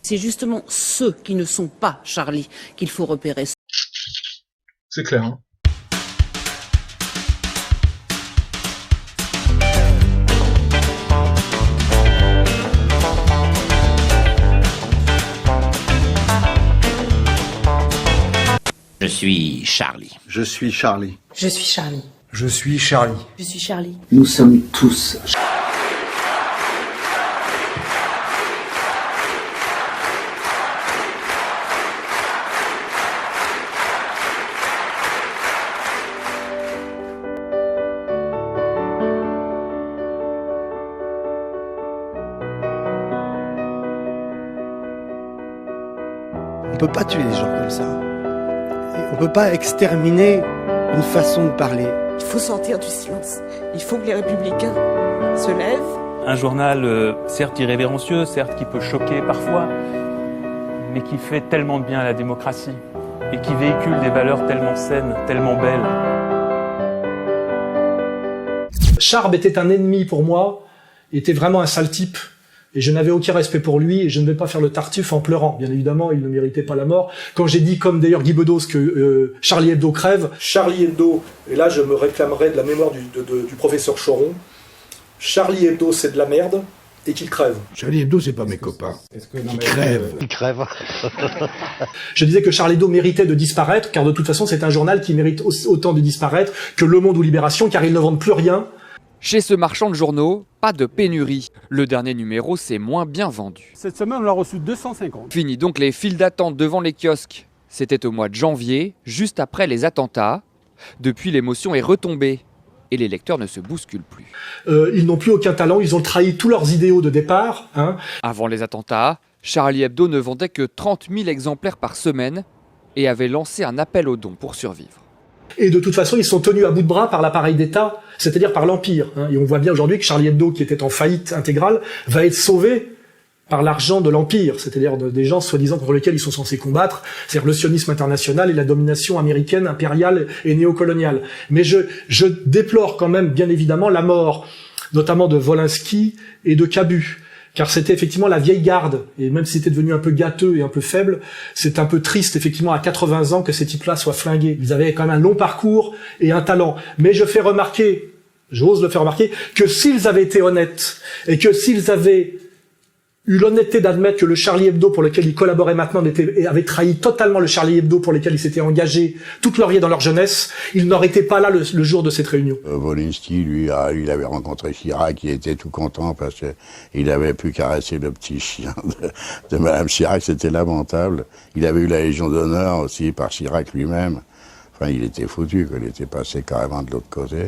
C'est justement ceux qui ne sont pas Charlie qu'il faut repérer. C'est clair, hein. Je suis Charlie. Je suis Charlie. Je suis Charlie. Je suis Charlie. Je suis Charlie. Nous sommes tous On peut pas tuer les gens comme ça. Et on peut pas exterminer une façon de parler. Il faut sortir du silence. Il faut que les républicains se lèvent. Un journal, certes irrévérencieux, certes qui peut choquer parfois, mais qui fait tellement de bien à la démocratie et qui véhicule des valeurs tellement saines, tellement belles. Charb était un ennemi pour moi, était vraiment un sale type. Et je n'avais aucun respect pour lui, et je ne vais pas faire le Tartuffe en pleurant. Bien évidemment, il ne méritait pas la mort. Quand j'ai dit, comme d'ailleurs Guy Bedos, que Charlie Hebdo crève, Charlie Hebdo, et là je me réclamerai de la mémoire du professeur Choron, Charlie Hebdo c'est de la merde, et qu'il crève. Charlie Hebdo, c'est pas mes copains. Ils crèvent. qui crèvent. Je disais que Charlie Hebdo méritait de disparaître, car de toute façon c'est un journal qui mérite autant de disparaître que Le Monde ou Libération, car ils ne vendent plus rien. Chez ce marchand de journaux, pas de pénurie. Le dernier numéro s'est moins bien vendu. Cette semaine, on l'a reçu 250. Fini donc les files d'attente devant les kiosques. C'était au mois de janvier, juste après les attentats. Depuis, l'émotion est retombée et les lecteurs ne se bousculent plus. Ils n'ont plus aucun talent, ils ont trahi tous leurs idéaux de départ. Avant les attentats, Charlie Hebdo ne vendait que 30 000 exemplaires par semaine et avait lancé un appel aux dons pour survivre. Et de toute façon, ils sont tenus à bout de bras par l'appareil d'État, c'est-à-dire par l'Empire. Et on voit bien aujourd'hui que Charlie Hebdo, qui était en faillite intégrale, va être sauvé par l'argent de l'Empire, c'est-à-dire des gens soi-disant contre lesquels ils sont censés combattre, c'est-à-dire le sionisme international et la domination américaine, impériale et néocoloniale. Mais je déplore quand même, bien évidemment, la mort, notamment de Wolinski et de Cabu. Car c'était effectivement la vieille garde, et même si c'était devenu un peu gâteux et un peu faible, c'est un peu triste effectivement à 80 ans que ces types-là soient flingués. Ils avaient quand même un long parcours et un talent. Mais j'ose le faire remarquer, que s'ils avaient été honnêtes, et que s'ils avaient eu l'honnêteté d'admettre que le Charlie Hebdo pour lequel ils collaboraient maintenant avait trahi totalement le Charlie Hebdo pour lequel ils s'étaient engagés toute leur vie dans leur jeunesse, ils n'auraient été pas là le jour de cette réunion. Wolinski, lui, il avait rencontré Chirac, il était tout content parce qu'il avait pu caresser le petit chien de Madame Chirac, c'était lamentable. Il avait eu la Légion d'honneur aussi par Chirac lui-même. Enfin, il était foutu, il était passé carrément de l'autre côté.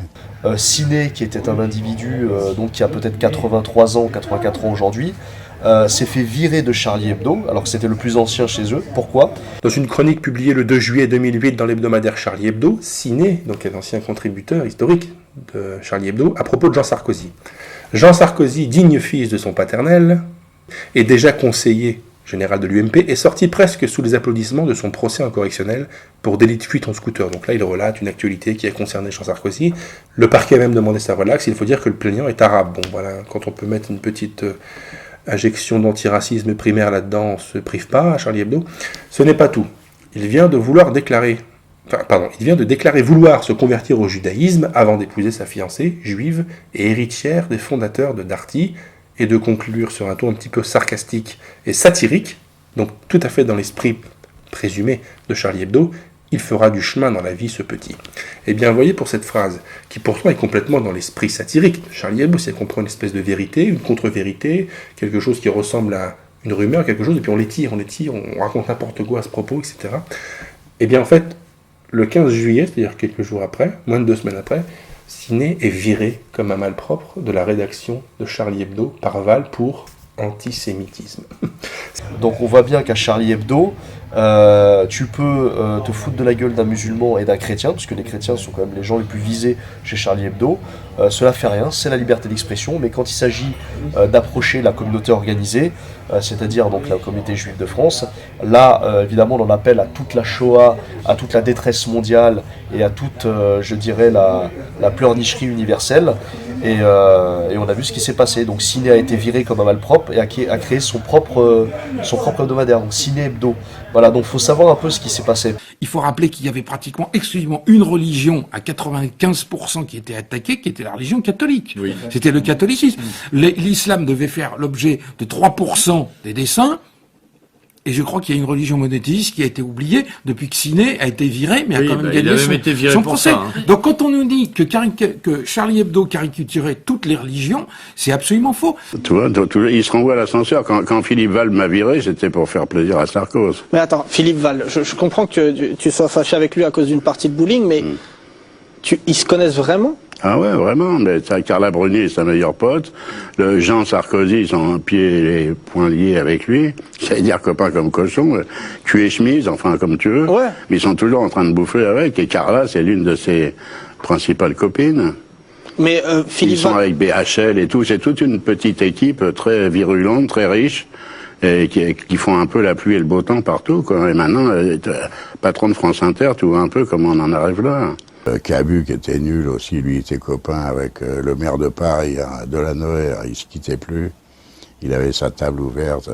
Ciné, qui était un individu donc qui a peut-être 83 ans, 84 ans aujourd'hui, s'est fait virer de Charlie Hebdo, alors que c'était le plus ancien chez eux. Pourquoi ? Dans une chronique publiée le 2 juillet 2008 dans l'hebdomadaire Charlie Hebdo, Ciné, donc un ancien contributeur historique de Charlie Hebdo, à propos de Jean Sarkozy. Jean Sarkozy, digne fils de son paternel, est déjà conseiller général de l'UMP, est sorti presque sous les applaudissements de son procès en correctionnel pour délit de fuite en scooter. Donc là, il relate une actualité qui a concerné Jean Sarkozy. Le parquet a même demandé sa relaxe. Il faut dire que le plaignant est arabe. Bon, voilà, quand on peut mettre une petite injection d'antiracisme primaire là-dedans, on ne se prive pas à Charlie Hebdo. Ce n'est pas tout. Il vient de déclarer vouloir se convertir au judaïsme avant d'épouser sa fiancée, juive et héritière des fondateurs de Darty, et de conclure sur un ton un petit peu sarcastique et satirique, donc tout à fait dans l'esprit présumé de Charlie Hebdo, il fera du chemin dans la vie ce petit. Eh bien, voyez pour cette phrase, qui pourtant est complètement dans l'esprit satirique de Charlie Hebdo, c'est qu'on prend une espèce de vérité, une contre-vérité, quelque chose qui ressemble à une rumeur, quelque chose, et puis on l'étire, on raconte n'importe quoi à ce propos, etc. Eh bien, en fait, le 15 juillet, c'est-à-dire quelques jours après, moins de 2 semaines après, Ciné est viré comme un malpropre de la rédaction de Charlie Hebdo par Val pour antisémitisme. Donc on voit bien qu'à Charlie Hebdo, tu peux te foutre de la gueule d'un musulman et d'un chrétien, parce que les chrétiens sont quand même les gens les plus visés chez Charlie Hebdo. Cela fait rien, c'est la liberté d'expression, mais quand il s'agit d'approcher la communauté organisée, c'est-à-dire donc la communauté juive de France, là évidemment on en appelle à toute la Shoah, à toute la détresse mondiale et à toute, je dirais, la pleurnicherie universelle. Et on a vu ce qui s'est passé. Donc Ciné a été viré comme un malpropre et a créé son propre hebdomadaire, donc Ciné Hebdo. Voilà, donc il faut savoir un peu ce qui s'est passé. Il faut rappeler qu'il y avait pratiquement exclusivement une religion à 95% qui était attaquée, qui était la religion catholique. Oui. C'était le catholicisme. L'islam devait faire l'objet de 3% des dessins. Et je crois qu'il y a une religion monothéiste qui a été oubliée depuis que Ciné a été viré, mais a quand même gagné son procès. Ça, hein. Donc quand on nous dit que Charlie Hebdo caricaturait toutes les religions, c'est absolument faux. Tu vois, il se renvoie à l'ascenseur. Quand Philippe Val m'a viré, c'était pour faire plaisir à Sarkozy. Mais attends, Philippe Val, je comprends que tu sois fâché avec lui à cause d'une partie de bowling, mais ils se connaissent vraiment ? Ah ouais, vraiment. Mais Carla Bruni est sa meilleure pote. Le Jean Sarkozy, ils sont pieds et poings liés avec lui. J'allais dire copain comme cochon, cul et chemise, enfin comme tu veux. Ouais. Mais ils sont toujours en train de bouffer avec. Et Carla, c'est l'une de ses principales copines. Mais Philippe Ils sont avec BHL et tout. C'est toute une petite équipe très virulente, très riche. Et qui font un peu la pluie et le beau temps partout, quoi. Et maintenant, patron de France Inter, tu vois un peu comment on en arrive là. Cabu, qui était nul aussi, lui était copain avec le maire de Paris, Delanoë, il se quittait plus. Il avait sa table ouverte.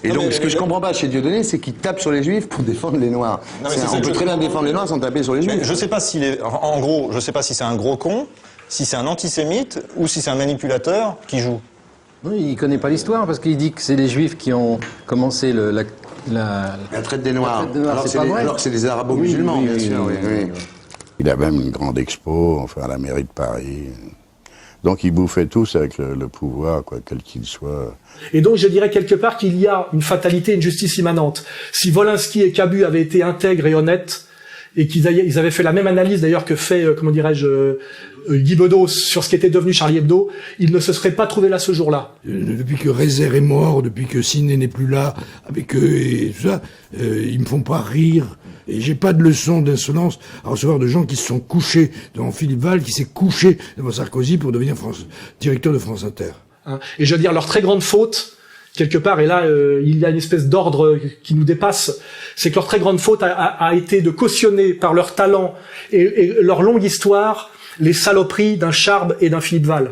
Et donc, ce que je comprends pas chez Dieudonné, c'est qu'il tape sur les Juifs pour défendre les Noirs. On peut très bien défendre les Noirs sans taper sur les Juifs. Je sais pas s'il est, en gros, je sais pas si c'est un gros con, si c'est un antisémite ou si c'est un manipulateur qui joue. Oui, il connaît pas l'histoire parce qu'il dit que c'est les Juifs qui ont commencé la traite des Noirs. Alors que c'est des arabo-musulmans, bien sûr. Oui. Il a même une grande expo, enfin, à la mairie de Paris. Donc ils bouffaient tous avec le pouvoir, quoi, quel qu'il soit. Et donc je dirais quelque part qu'il y a une fatalité, une justice immanente. Si Wolinski et Cabu avaient été intègres et honnêtes, et qu'ils avaient fait la même analyse d'ailleurs que fait, Guy Bedos sur ce qui était devenu Charlie Hebdo, ils ne se seraient pas trouvés là ce jour-là. Depuis que Rézère est mort, depuis que Ciné n'est plus là avec eux et tout ça, ils me font pas rire. Et j'ai pas de leçon d'insolence à recevoir de gens qui se sont couchés devant Philippe Val, qui s'est couché devant Sarkozy pour devenir directeur de France Inter. Et je veux dire, leur très grande faute, quelque part, et là, il y a une espèce d'ordre qui nous dépasse, c'est que leur très grande faute a été de cautionner par leur talent et leur longue histoire les saloperies d'un Charb et d'un Philippe Val.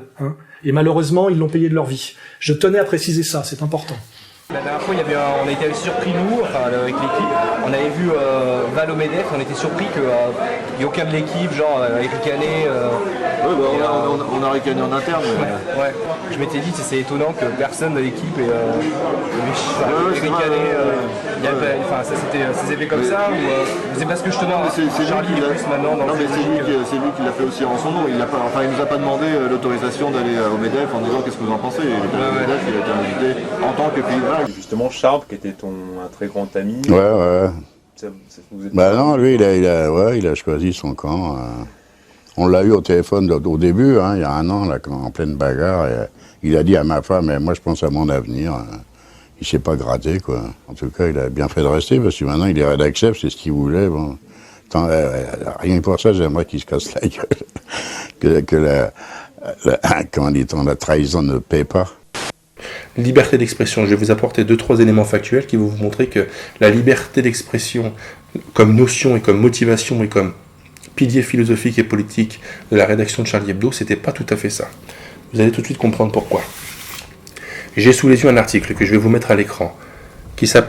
Et malheureusement, ils l'ont payé de leur vie. Je tenais à préciser ça, c'est important. La dernière fois, on a été surpris, nous, avec l'équipe. On avait vu Val au MEDEF, on était surpris qu'il n'y ait aucun de l'équipe, genre Eric Canet. On a ricané en interne. Ouais. Je m'étais dit, c'est étonnant que personne de l'équipe ait ricané. Ça s'est fait comme ça ou c'est parce que je te demande, Charlie est plus maintenant dans le physique. C'est lui qui l'a fait aussi en son nom. Il nous a pas demandé l'autorisation d'aller au MEDEF en disant qu'est-ce que vous en pensez. Il était au MEDEF, il a été invité en tant que Philippe Val. Justement, Charb, qui était un très grand ami. Ouais. Non, lui, il a choisi son camp. On l'a eu au téléphone au début, il y a un an, là, en pleine bagarre. Et, il a dit à ma femme, mais moi je pense à mon avenir. Il s'est pas gratté, quoi. En tout cas, il a bien fait de rester, parce que maintenant il est rédacteur, c'est ce qu'il voulait. Bon. Rien que pour ça, j'aimerais qu'il se casse la gueule. Comment dit-on, la trahison ne paie pas. Liberté d'expression. Je vais vous apporter 2-3 éléments factuels qui vont vous montrer que la liberté d'expression, comme notion et comme motivation et comme pilier philosophique et politique de la rédaction de Charlie Hebdo, c'était pas tout à fait ça. Vous allez tout de suite comprendre pourquoi. J'ai sous les yeux un article que je vais vous mettre à l'écran, qui a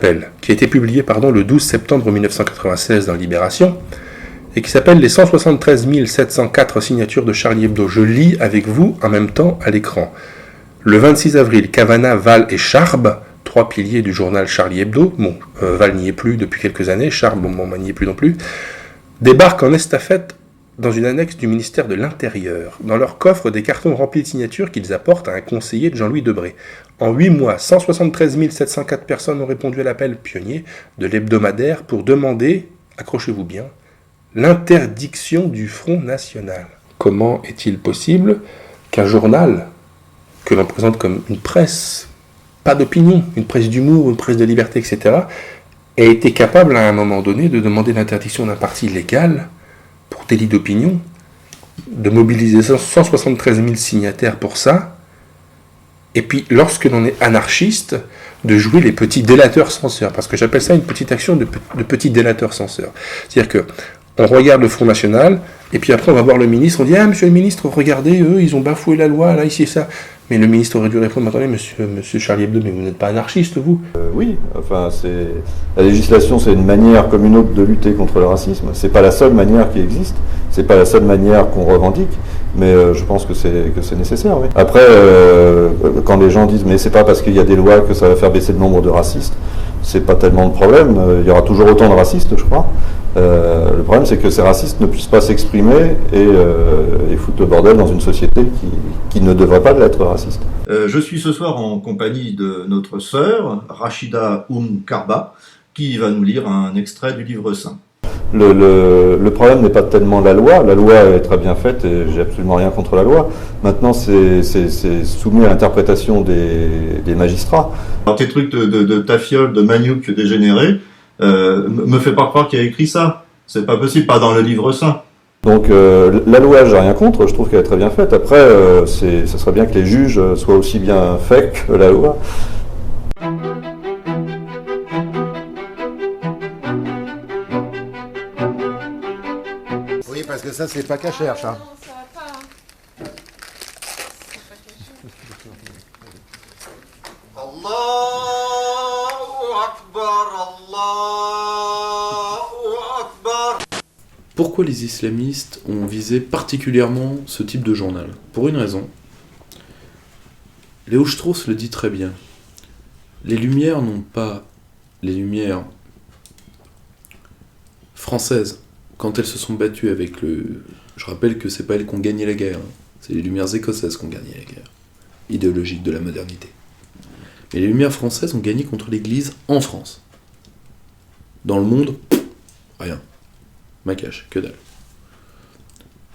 été publié le 12 septembre 1996 dans Libération, et qui s'appelle « Les 173 704 signatures de Charlie Hebdo ». Je lis avec vous en même temps à l'écran. Le 26 avril, Cavana, Val et Charb, 3 piliers du journal Charlie Hebdo, Val n'y est plus depuis quelques années, Charb, n'y est plus non plus, débarquent en estafette dans une annexe du ministère de l'Intérieur. Dans leur coffre, des cartons remplis de signatures qu'ils apportent à un conseiller de Jean-Louis Debré. En 8 mois, 173 704 personnes ont répondu à l'appel pionnier de l'hebdomadaire pour demander, accrochez-vous bien, l'interdiction du Front National. Comment est-il possible qu'un journal que l'on présente comme une presse, pas d'opinion, une presse d'humour, une presse de liberté, etc., ait été capable à un moment donné de demander l'interdiction d'un parti légal pour délit d'opinion, de mobiliser 173 000 signataires pour ça, et puis lorsque l'on est anarchiste, de jouer les petits délateurs censeurs, parce que j'appelle ça une petite action de petits délateurs censeurs. C'est-à-dire que on regarde le Front National, et puis après on va voir le ministre, on dit « Ah, monsieur le ministre, regardez, eux, ils ont bafoué la loi, là, ici et ça ». Mais le ministre aurait dû répondre « Attendez, monsieur Charlie Hebdo, mais vous n'êtes pas anarchiste, vous ?» Oui, enfin, la législation, c'est une manière comme une autre de lutter contre le racisme. C'est pas la seule manière qui existe, c'est pas la seule manière qu'on revendique, mais je pense que c'est nécessaire, oui. Après, quand les gens disent « Mais c'est pas parce qu'il y a des lois que ça va faire baisser le nombre de racistes », c'est pas tellement le problème, il y aura toujours autant de racistes, je crois. Le problème, c'est que ces racistes ne puissent pas s'exprimer et foutre le bordel dans une société qui ne devrait pas l'être raciste. Je suis ce soir en compagnie de notre sœur, Rachida Karba, qui va nous lire un extrait du livre saint. Le problème n'est pas tellement la loi est très bien faite et j'ai absolument rien contre la loi. Maintenant, c'est soumis à l'interprétation des magistrats. Alors, tes trucs de tafiole, de manioc dégénéré, me fais pas croire qu'il a écrit ça. C'est pas possible, pas dans le livre saint. Donc la loi, j'ai rien contre, je trouve qu'elle est très bien faite. Après, ça serait bien que les juges soient aussi bien faits que la loi. Oui, parce que ça, c'est pas cachère, ça. Pourquoi les islamistes ont visé particulièrement ce type de journal? Pour une raison. Léo Strauss le dit très bien. Les Lumières n'ont pas... Les Lumières françaises, quand elles se sont battues avec le... Je rappelle que c'est pas elles qui ont gagné la guerre, hein. C'est les Lumières écossaises qui ont gagné la guerre idéologique de la modernité. Mais les Lumières françaises ont gagné contre l'Église en France. Dans le monde, rien. Macache, que dalle.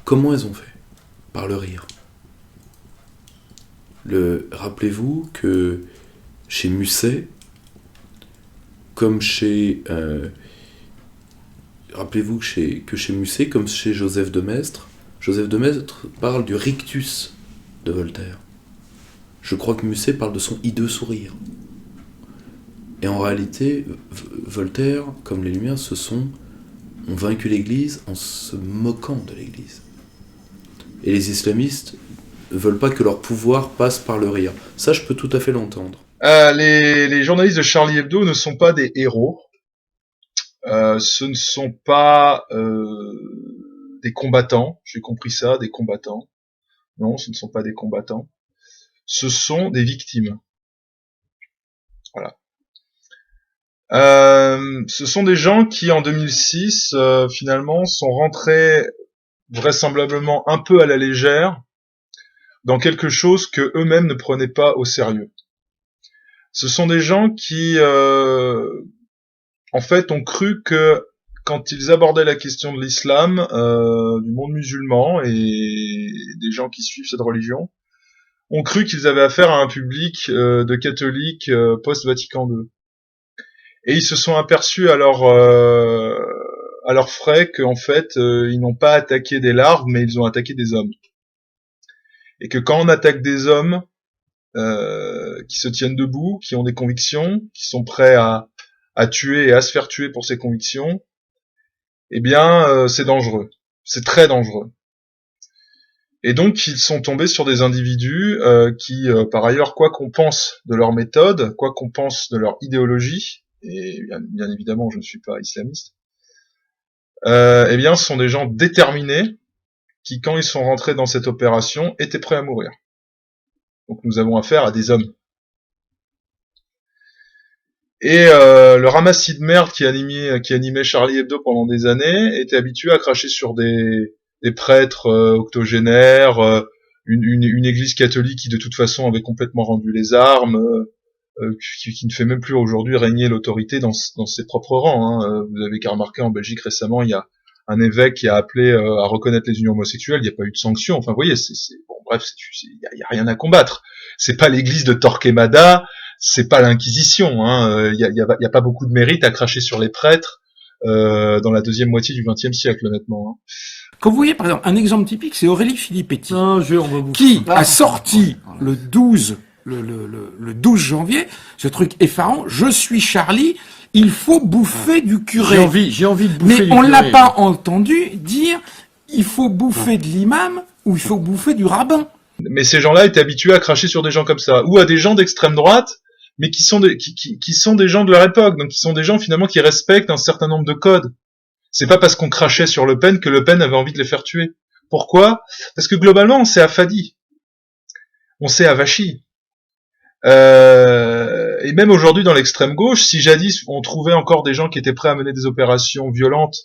Comment elles ont fait? Par le rire. Rappelez-vous que chez Musset, comme chez... Rappelez-vous que chez Musset, comme chez Joseph de Maistre parle du rictus de Voltaire. Je crois que Musset parle de son hideux sourire. Et en réalité, Voltaire, comme les Lumières, ont vaincu l'Église en se moquant de l'Église. Et les islamistes ne veulent pas que leur pouvoir passe par le rire. Ça, je peux tout à fait l'entendre. Les journalistes de Charlie Hebdo ne sont pas des héros. Ce ne sont pas des combattants. J'ai compris ça, des combattants. Non, ce ne sont pas des combattants. Ce sont des victimes. Voilà. Ce sont des gens qui, en 2006, finalement, sont rentrés vraisemblablement un peu à la légère dans quelque chose que eux-mêmes ne prenaient pas au sérieux. Ce sont des gens qui, en fait, ont cru que quand ils abordaient la question de l'islam, du monde musulman et des gens qui suivent cette religion, ont cru qu'ils avaient affaire à un public de catholiques post-Vatican II. Et ils se sont aperçus à leurs frais qu'en fait, ils n'ont pas attaqué des larves, mais ils ont attaqué des hommes. Et que quand on attaque des hommes qui se tiennent debout, qui ont des convictions, qui sont prêts à tuer et à se faire tuer pour ces convictions, eh bien, c'est dangereux. C'est très dangereux. Et donc, ils sont tombés sur des individus qui, par ailleurs, quoi qu'on pense de leur méthode, quoi qu'on pense de leur idéologie, et bien évidemment, je ne suis pas islamiste, eh bien, ce sont des gens déterminés qui, quand ils sont rentrés dans cette opération, étaient prêts à mourir. Donc, nous avons affaire à des hommes. Et le ramassis de merde qui animait Charlie Hebdo pendant des années était habitué à cracher sur des prêtres octogénaires, une église catholique qui de toute façon avait complètement rendu les armes, qui ne fait même plus aujourd'hui régner l'autorité dans ses propres rangs. Hein. Vous avez qu'à remarquer en Belgique récemment, il y a un évêque qui a appelé à reconnaître les unions homosexuelles, il n'y a pas eu de sanction. Enfin, vous voyez, bon, bref, il y a rien à combattre. C'est pas l'église de Torquemada, c'est pas l'Inquisition. Hein. Il y a pas beaucoup de mérite à cracher sur les prêtres dans la deuxième moitié du XXe siècle, honnêtement. Hein. Quand vous voyez, par exemple, un exemple typique, c'est Aurélie Filippetti, qui a sorti le 12 le 12 janvier, ce truc effarant, je suis Charlie, il faut bouffer du curé. J'ai envie de bouffer du Mais on curé. l'a pas entendu dire, il faut bouffer de l'imam ou il faut bouffer du rabbin. Mais ces gens-là étaient habitués à cracher sur des gens comme ça, ou à des gens d'extrême droite, mais qui sont des gens de leur époque, donc qui sont des gens finalement qui respectent un certain nombre de codes. C'est pas parce qu'on crachait sur Le Pen que Le Pen avait envie de les faire tuer. Pourquoi? Parce que globalement, on s'est affadi. On s'est avachi. Et même aujourd'hui dans l'extrême gauche, si jadis on trouvait encore des gens qui étaient prêts à mener des opérations violentes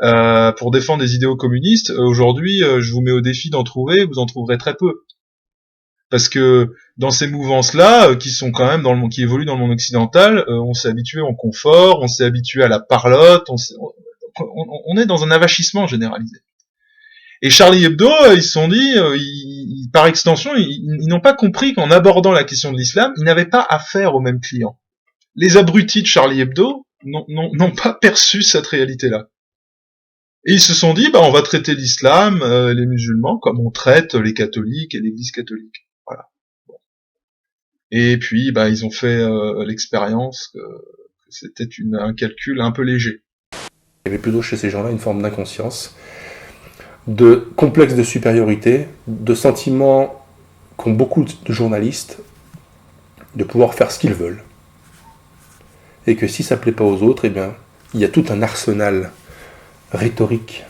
pour défendre des idéaux communistes, aujourd'hui je vous mets au défi d'en trouver, vous en trouverez très peu. Parce que dans ces mouvances-là, qui sont quand même qui évoluent dans le monde occidental, on s'est habitué au confort, on s'est habitué à la parlotte, on est dans un avachissement généralisé. Et Charlie Hebdo, ils se sont dit, par extension, ils n'ont pas compris qu'en abordant la question de l'islam, ils n'avaient pas affaire aux mêmes clients. Les abrutis de Charlie Hebdo n'ont pas perçu cette réalité-là. Et ils se sont dit, on va traiter l'islam, les musulmans, comme on traite les catholiques et l'Église catholique. Voilà. Bon. Et puis, ils ont fait l'expérience que c'était un calcul un peu léger. Il y avait plutôt chez ces gens-là une forme d'inconscience, de complexe de supériorité, de sentiment qu'ont beaucoup de journalistes de pouvoir faire ce qu'ils veulent. Et que si ça plaît pas aux autres, il y a tout un arsenal rhétorique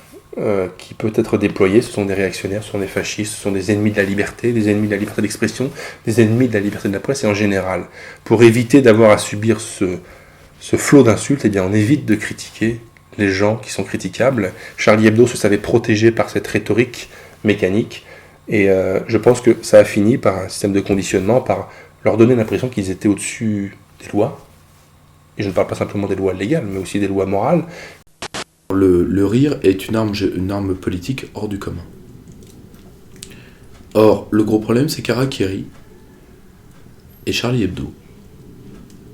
qui peut être déployé. Ce sont des réactionnaires, ce sont des fascistes, ce sont des ennemis de la liberté, des ennemis de la liberté d'expression, des ennemis de la liberté de la presse et en général. Pour éviter d'avoir à subir ce flot d'insultes, on évite de critiquer les gens qui sont critiquables. Charlie Hebdo se savait protégé par cette rhétorique mécanique, et je pense que ça a fini par un système de conditionnement, par leur donner l'impression qu'ils étaient au-dessus des lois, et je ne parle pas simplement des lois légales, mais aussi des lois morales. Le rire est une arme politique hors du commun. Or, le gros problème, c'est qu'Harakiri et Charlie Hebdo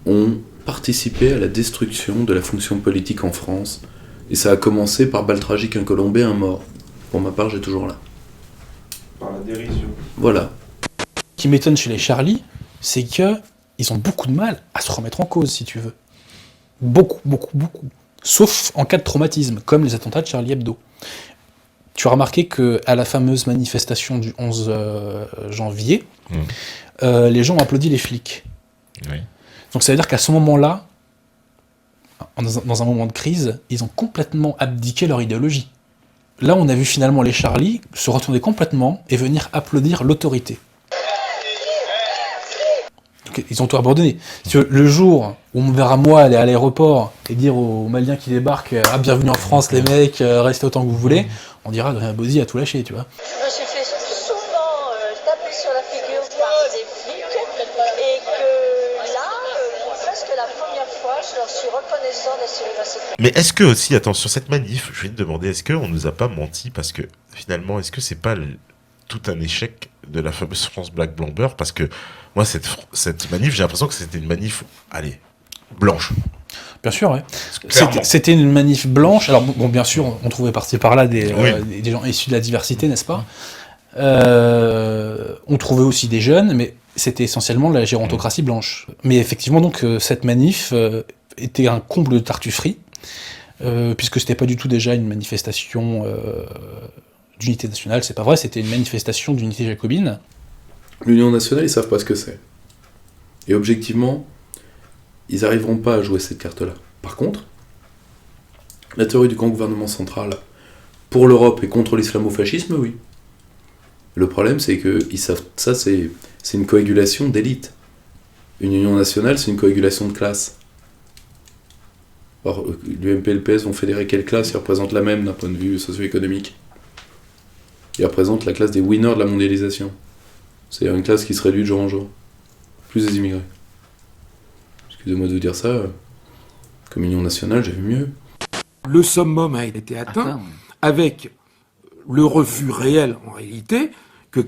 ont participé à la destruction de la fonction politique en France. Et ça a commencé par balle tragique, un Colombais, un mort. Pour ma part, j'ai toujours là. Par la dérision. Voilà. Ce qui m'étonne chez les Charlie, c'est que ils ont beaucoup de mal à se remettre en cause, si tu veux. Beaucoup. Sauf en cas de traumatisme, comme les attentats de Charlie Hebdo. Tu as remarqué qu'à la fameuse manifestation du 11 janvier, les gens ont applaudi les flics. Oui. Donc ça veut dire qu'à ce moment-là, dans un moment de crise, ils ont complètement abdiqué leur idéologie. Là, on a vu finalement les Charlie se retourner complètement et venir applaudir l'autorité. Donc, ils ont tout abandonné. Le jour où on verra moi aller à l'aéroport et dire aux Maliens qui débarquent « Ah, bienvenue en France les mecs, restez autant que vous voulez », on dira Adrien Bauzy a tout lâché, tu vois. Je me suis fait souvent taper sur la figure par des flics et que là, pour presque la première fois, je leur suis reconnaissant d'assurer ma sécurité. Mais est-ce que aussi, attends, sur cette manif, je vais te demander, est-ce qu'on nous a pas menti? Parce que finalement, est-ce que c'est pas tout un échec de la fameuse France Black Blanc Beurre? Parce que moi, cette manif, j'ai l'impression que c'était une manif, blanche. Bien sûr, ouais. C'était une manif blanche. Alors, bon, bien sûr, on trouvait par-ci par-là des gens issus de la diversité, n'est-ce pas? On trouvait aussi des jeunes, mais c'était essentiellement la gérontocratie blanche. Mais effectivement, donc, cette manif était un comble de tartufferie, puisque c'était pas du tout déjà une manifestation d'unité nationale, c'est pas vrai, c'était une manifestation d'unité jacobine. L'Union nationale, ils savent pas ce que c'est. Et objectivement, ils n'arriveront pas à jouer cette carte-là. Par contre, la théorie du grand gouvernement central pour l'Europe et contre l'islamo-fascisme, oui. Le problème, c'est que ils savent, ça, c'est une coagulation d'élite. Une union nationale, c'est une coagulation de classe. Or, l'UMP et le PS vont fédérer quelle classe? Ils représentent la même d'un point de vue socio-économique. Ils représentent la classe des winners de la mondialisation. C'est une classe qui se réduit de jour en jour. Plus des immigrés. Excusez-moi de vous dire ça, comme union nationale, j'ai vu mieux. Le summum a été atteint avec le refus réel, en réalité, que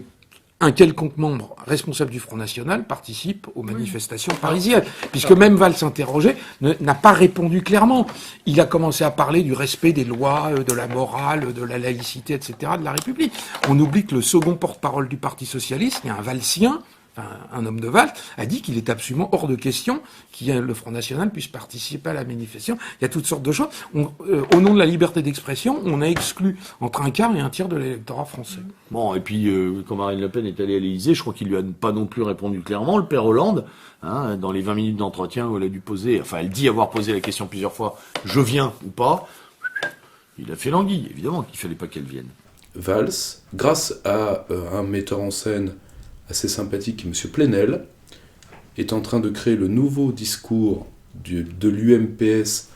un quelconque membre responsable du Front National participe aux manifestations parisiennes. Puisque même Valls s'interrogeait, n'a pas répondu clairement. Il a commencé à parler du respect des lois, de la morale, de la laïcité, etc., de la République. On oublie que le second porte-parole du Parti Socialiste, il y a un Valsien, un homme de Valls, a dit qu'il est absolument hors de question que le Front National puisse participer à la manifestation. Il y a toutes sortes de choses. Au nom de la liberté d'expression, on a exclu entre un quart et un tiers de l'électorat français. Bon, et puis quand Marine Le Pen est allée à l'Élysée, je crois qu'il lui a pas non plus répondu clairement, le père Hollande, hein, dans les 20 minutes d'entretien où elle a dû poser, enfin elle dit avoir posé la question plusieurs fois, je viens ou pas, il a fait l'anguille, évidemment qu'il fallait pas qu'elle vienne. Valls, grâce à un metteur en scène assez sympathique, M. Plenel, est en train de créer le nouveau discours de l'UMPS,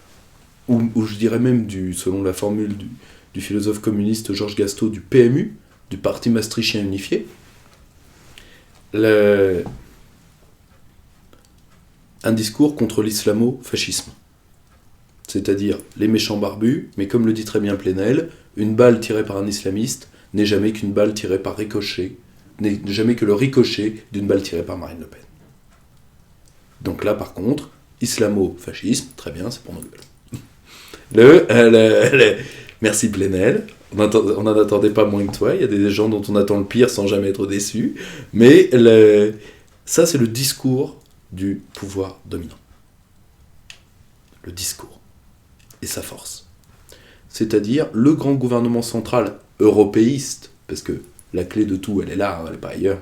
ou je dirais même, selon la formule du philosophe communiste Georges Gastaut, du PMU, du Parti Maastrichtien Unifié. Un discours contre l'islamo-fascisme. C'est-à-dire les méchants barbus, mais comme le dit très bien Plenel, une balle tirée par un islamiste n'est jamais qu'une balle tirée par ricochet, n'est jamais que le ricochet d'une balle tirée par Marine Le Pen. Donc là, par contre, islamo-fascisme, très bien, c'est pour nos gueules. Merci Plenel, on n'en attendait pas moins que toi, il y a des gens dont on attend le pire sans jamais être déçu, mais ça c'est le discours du pouvoir dominant. Le discours. Et sa force. C'est-à-dire le grand gouvernement central européiste, parce que la clé de tout, elle est là, elle n'est pas ailleurs,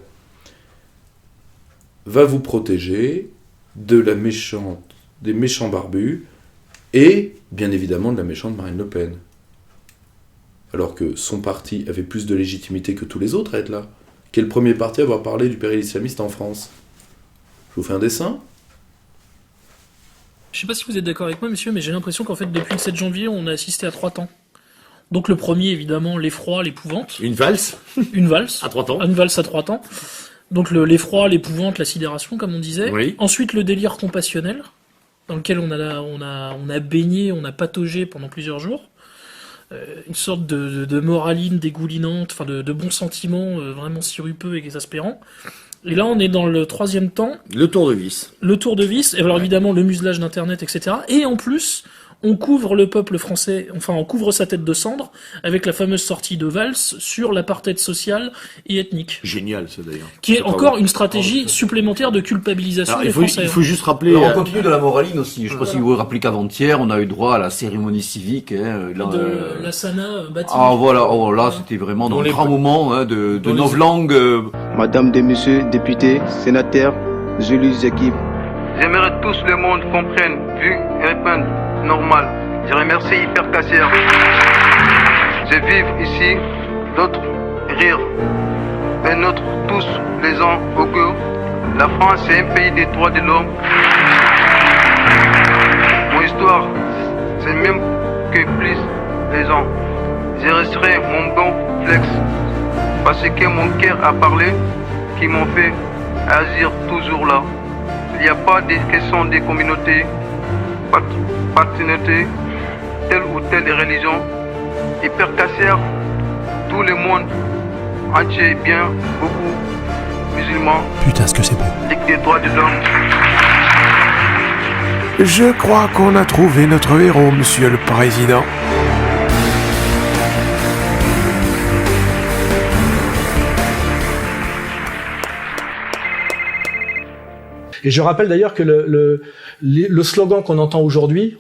va vous protéger des méchants barbus et, bien évidemment, de la méchante Marine Le Pen. Alors que son parti avait plus de légitimité que tous les autres à être là. Quel premier parti à avoir parlé du péril islamiste en France? Je vous fais un dessin. Je sais pas si vous êtes d'accord avec moi, monsieur, mais j'ai l'impression qu'en fait, depuis le 7 janvier, on a assisté à 3 temps. Donc le premier, évidemment, l'effroi, l'épouvante. Une valse. Une valse. À 3 temps. Une valse à 3 temps. Donc l'effroi, l'épouvante, la sidération, comme on disait. Oui. Ensuite, le délire compassionnel, dans lequel on a baigné, on a pataugé pendant plusieurs jours. Une sorte de moraline dégoulinante, enfin de bons sentiments vraiment sirupeux et exaspérants. Et là, on est dans le troisième temps. Le tour de vis. Le tour de vis, et alors évidemment le muselage d'Internet, etc. Et en plus, on couvre le peuple français, enfin on couvre sa tête de cendre avec la fameuse sortie de Valls sur l'apartheid social et ethnique. Génial, ça d'ailleurs. Qui est encore une stratégie supplémentaire de culpabilisation des Français. Il faut juste rappeler... Alors, on continue de la moraline aussi. Je ne sais pas si vous vous rappelez qu'avant-hier, on a eu droit à la cérémonie civique. De la Sana bâtie. Ah voilà, oh, là c'était vraiment dans un grand moment de novlangue. Madame et messieurs députés, sénateurs, élus équipes. J'aimerais que tous le monde comprenne, vu et répondre normal. Je remercie Hyper Cassier. Je vis ici, d'autres rire. Et notre tous les ans au cœur. La France est un pays des droits de l'homme. Mon histoire, c'est même que plus les ans. Je resterai mon bon flex. Parce que mon cœur a parlé, qui m'ont fait agir toujours là. Il n'y a pas de question de communauté, partenariat, telle ou telle religion. Hyper Cassier, tout le monde entier, bien, beaucoup, musulmans. Putain, ce que c'est beau. Ligue des droits de l'homme. Je crois qu'on a trouvé notre héros, monsieur le président. Et je rappelle d'ailleurs que le slogan qu'on entend aujourd'hui,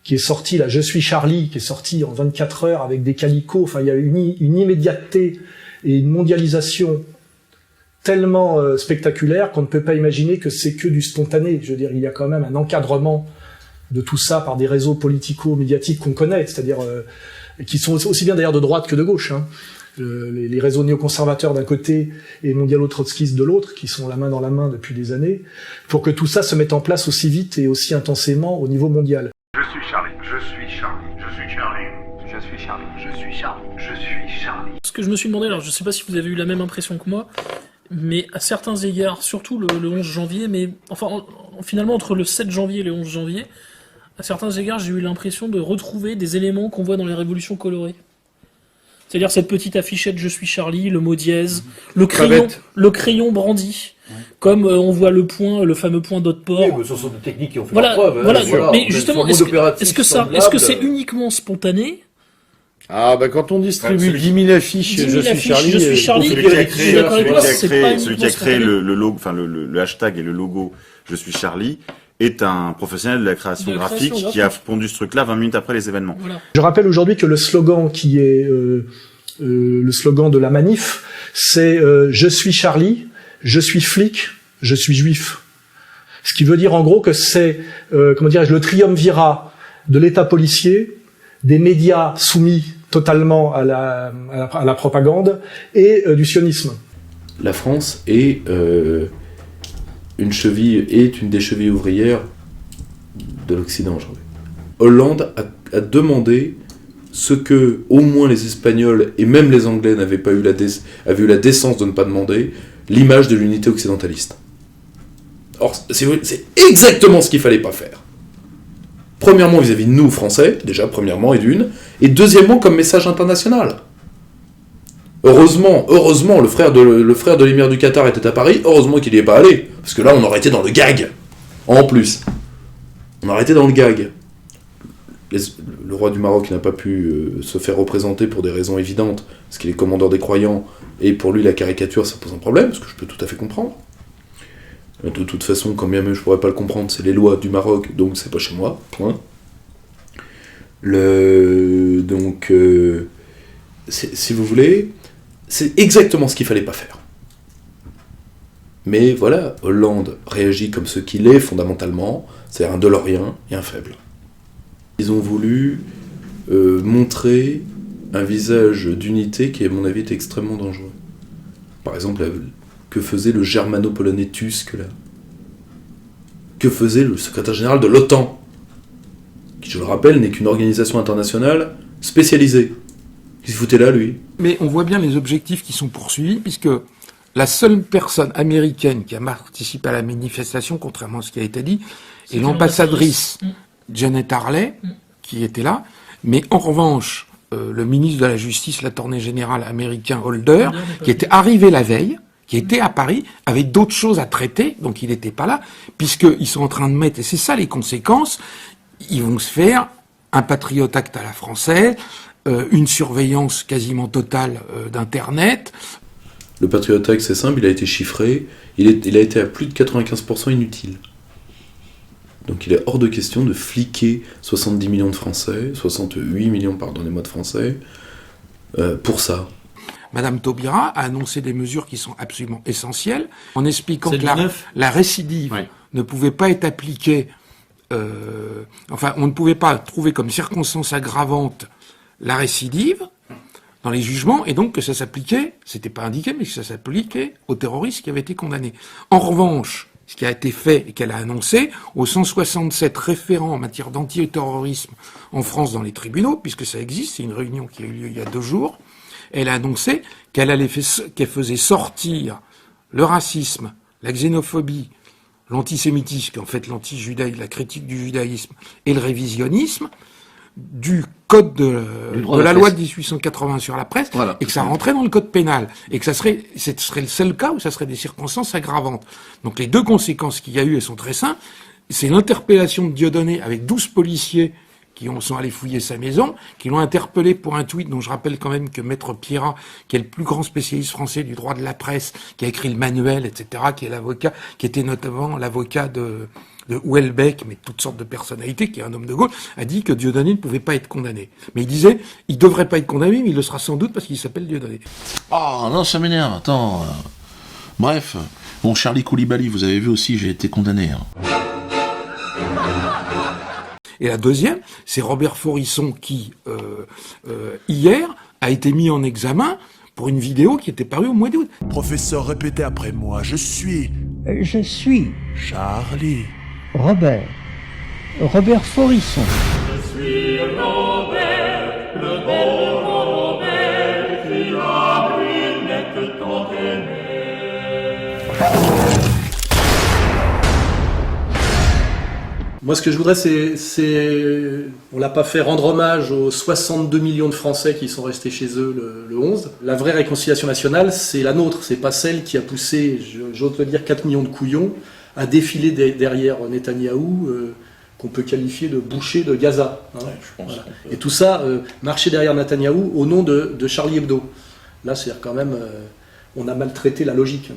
qui est sorti là, je suis Charlie, qui est sorti en 24 heures avec des calicots, enfin il y a une immédiateté et une mondialisation tellement spectaculaire qu'on ne peut pas imaginer que c'est que du spontané. Je veux dire, il y a quand même un encadrement de tout ça par des réseaux politico-médiatiques qu'on connaît, c'est-à-dire qui sont aussi bien d'ailleurs de droite que de gauche, hein. Les réseaux néoconservateurs d'un côté et mondialo-trotskistes de l'autre, qui sont la main dans la main depuis des années, pour que tout ça se mette en place aussi vite et aussi intensément au niveau mondial. Je suis Charlie, je suis Charlie, je suis Charlie, je suis Charlie, je suis Charlie, je suis Charlie. Ce que je me suis demandé, alors je sais pas si vous avez eu la même impression que moi, mais à certains égards, surtout le 11 janvier, mais enfin finalement entre le 7 janvier et le 11 janvier, à certains égards j'ai eu l'impression de retrouver des éléments qu'on voit dans les révolutions colorées. C'est-à-dire cette petite affichette Je suis Charlie, le mot dièse, le crayon brandi, comme on voit le fameux point d'Hauteport. Oui, mais ce sont des techniques qui ont fait leur preuve. Voilà. Mais justement, est-ce que c'est uniquement spontané, Ah bah quand on distribue celui 10 000 affiches, 10 000 je suis affiches, Charlie, je suis Charlie, celui je qui a suis créé, d'accord avec toi, c'est pas une celui qui a grosse créé campagne. le logo, enfin le hashtag et le logo je suis Charlie est un professionnel de la création graphique qui a pondu ce truc-là 20 minutes après les événements. Voilà. Je rappelle aujourd'hui que le slogan qui est le slogan de la manif, c'est je suis Charlie, je suis flic, je suis juif. Ce qui veut dire en gros que c'est comment dirais-je, le triumvirat de l'État policier, des médias soumis totalement à la propagande et du sionisme. La France est une des chevilles ouvrières de l'Occident aujourd'hui. Hollande a demandé ce que au moins les Espagnols et même les Anglais n'avaient pas eu avaient eu la décence de ne pas demander, l'image de l'unité occidentaliste. Or, c'est exactement ce qu'il fallait pas faire. Premièrement, vis-à-vis de nous, Français, déjà, premièrement, et deuxièmement, comme message international. Heureusement, le frère de l'émir du Qatar était à Paris, heureusement qu'il n'y est pas allé, parce que là, on aurait été dans le gag. En plus. On aurait été dans le gag. Le roi du Maroc n'a pas pu se faire représenter pour des raisons évidentes, parce qu'il est commandeur des croyants, et pour lui, la caricature, ça pose un problème, ce que je peux tout à fait comprendre. De toute façon, quand bien même je pourrais pas le comprendre, c'est les lois du Maroc, donc c'est pas chez moi, point. Si vous voulez, c'est exactement ce qu'il fallait pas faire. Mais voilà, Hollande réagit comme ce qu'il est fondamentalement, c'est un Delorien et un faible. Ils ont voulu montrer un visage d'unité qui, à mon avis, est extrêmement dangereux. Par exemple, que faisait le germano-polonais Tusk, là? Que faisait le secrétaire général de l'OTAN, qui, je le rappelle, n'est qu'une organisation internationale spécialisée. Il se foutait là, lui. Mais on voit bien les objectifs qui sont poursuivis, puisque la seule personne américaine qui a participé à la manifestation, contrairement à ce qui a été dit, est l'ambassadrice Janet Harley, qui était là. Mais en revanche, le ministre de la Justice, l'attorney général américain Holder, qui était arrivé la veille, qui était à Paris, avait d'autres choses à traiter, donc il n'était pas là, puisqu'ils sont en train de mettre, et c'est ça les conséquences, ils vont se faire un Patriot Act à la française, une surveillance quasiment totale d'Internet. Le Patriot Act, c'est simple, il a été chiffré, il a été à plus de 95% inutile. Donc il est hors de question de fliquer 70 millions de Français, 68 millions, pardonnez-moi, de Français, pour ça. Madame Taubira a annoncé des mesures qui sont absolument essentielles, en expliquant que la récidive ne pouvait pas être appliquée, on ne pouvait pas trouver comme circonstance aggravante la récidive dans les jugements, et donc que ça s'appliquait, c'était pas indiqué, mais que ça s'appliquait aux terroristes qui avaient été condamnés. En revanche, ce qui a été fait et qu'elle a annoncé, aux 167 référents en matière d'antiterrorisme en France dans les tribunaux, puisque ça existe, c'est une réunion qui a eu lieu il y a 2 jours, elle a annoncé qu'elle faisait sortir le racisme, la xénophobie, l'antisémitisme, en fait l'anti-judaïsme, la critique du judaïsme et le révisionnisme du code de la loi de 1880 sur la presse, et que ça rentrait dans le code pénal, et que ce serait le seul cas où ça serait des circonstances aggravantes. Donc les 2 conséquences qu'il y a eu, elles sont très simples. C'est l'interpellation de Dieudonné avec 12 policiers qui sont allés fouiller sa maison, qui l'ont interpellé pour un tweet dont je rappelle quand même que Maître Pierrat, qui est le plus grand spécialiste français du droit de la presse, qui a écrit le manuel, etc., qui est l'avocat, qui était notamment l'avocat de Houellebecq, mais toutes sortes de personnalités, qui est un homme de Gaulle, a dit que Dieudonné ne pouvait pas être condamné. Mais il disait, il devrait pas être condamné, mais il le sera sans doute parce qu'il s'appelle Dieudonné. Oh non, ça m'énerve, attends. Bref, bon, Charlie Koulibaly, vous avez vu aussi, j'ai été condamné. Et la deuxième, c'est Robert Forisson qui, hier, a été mis en examen pour une vidéo qui était parue au mois d'août. Professeur, répétez après moi, je suis... Charlie. Robert Forisson. Je suis Robert, le bon Robert, qui a brunette tant aimée. Moi, ce que je voudrais, on l'a pas fait, rendre hommage aux 62 millions de Français qui sont restés chez eux le 11. La vraie réconciliation nationale, c'est la nôtre, c'est pas celle qui a poussé, j'ose le dire, 4 millions de couillons à défiler derrière Netanyahou qu'on peut qualifier de boucher de Gaza. Hein. Ouais, je pense. Voilà. Et tout ça marchait derrière Netanyahou au nom de Charlie Hebdo. Là, c'est quand même, on a maltraité la logique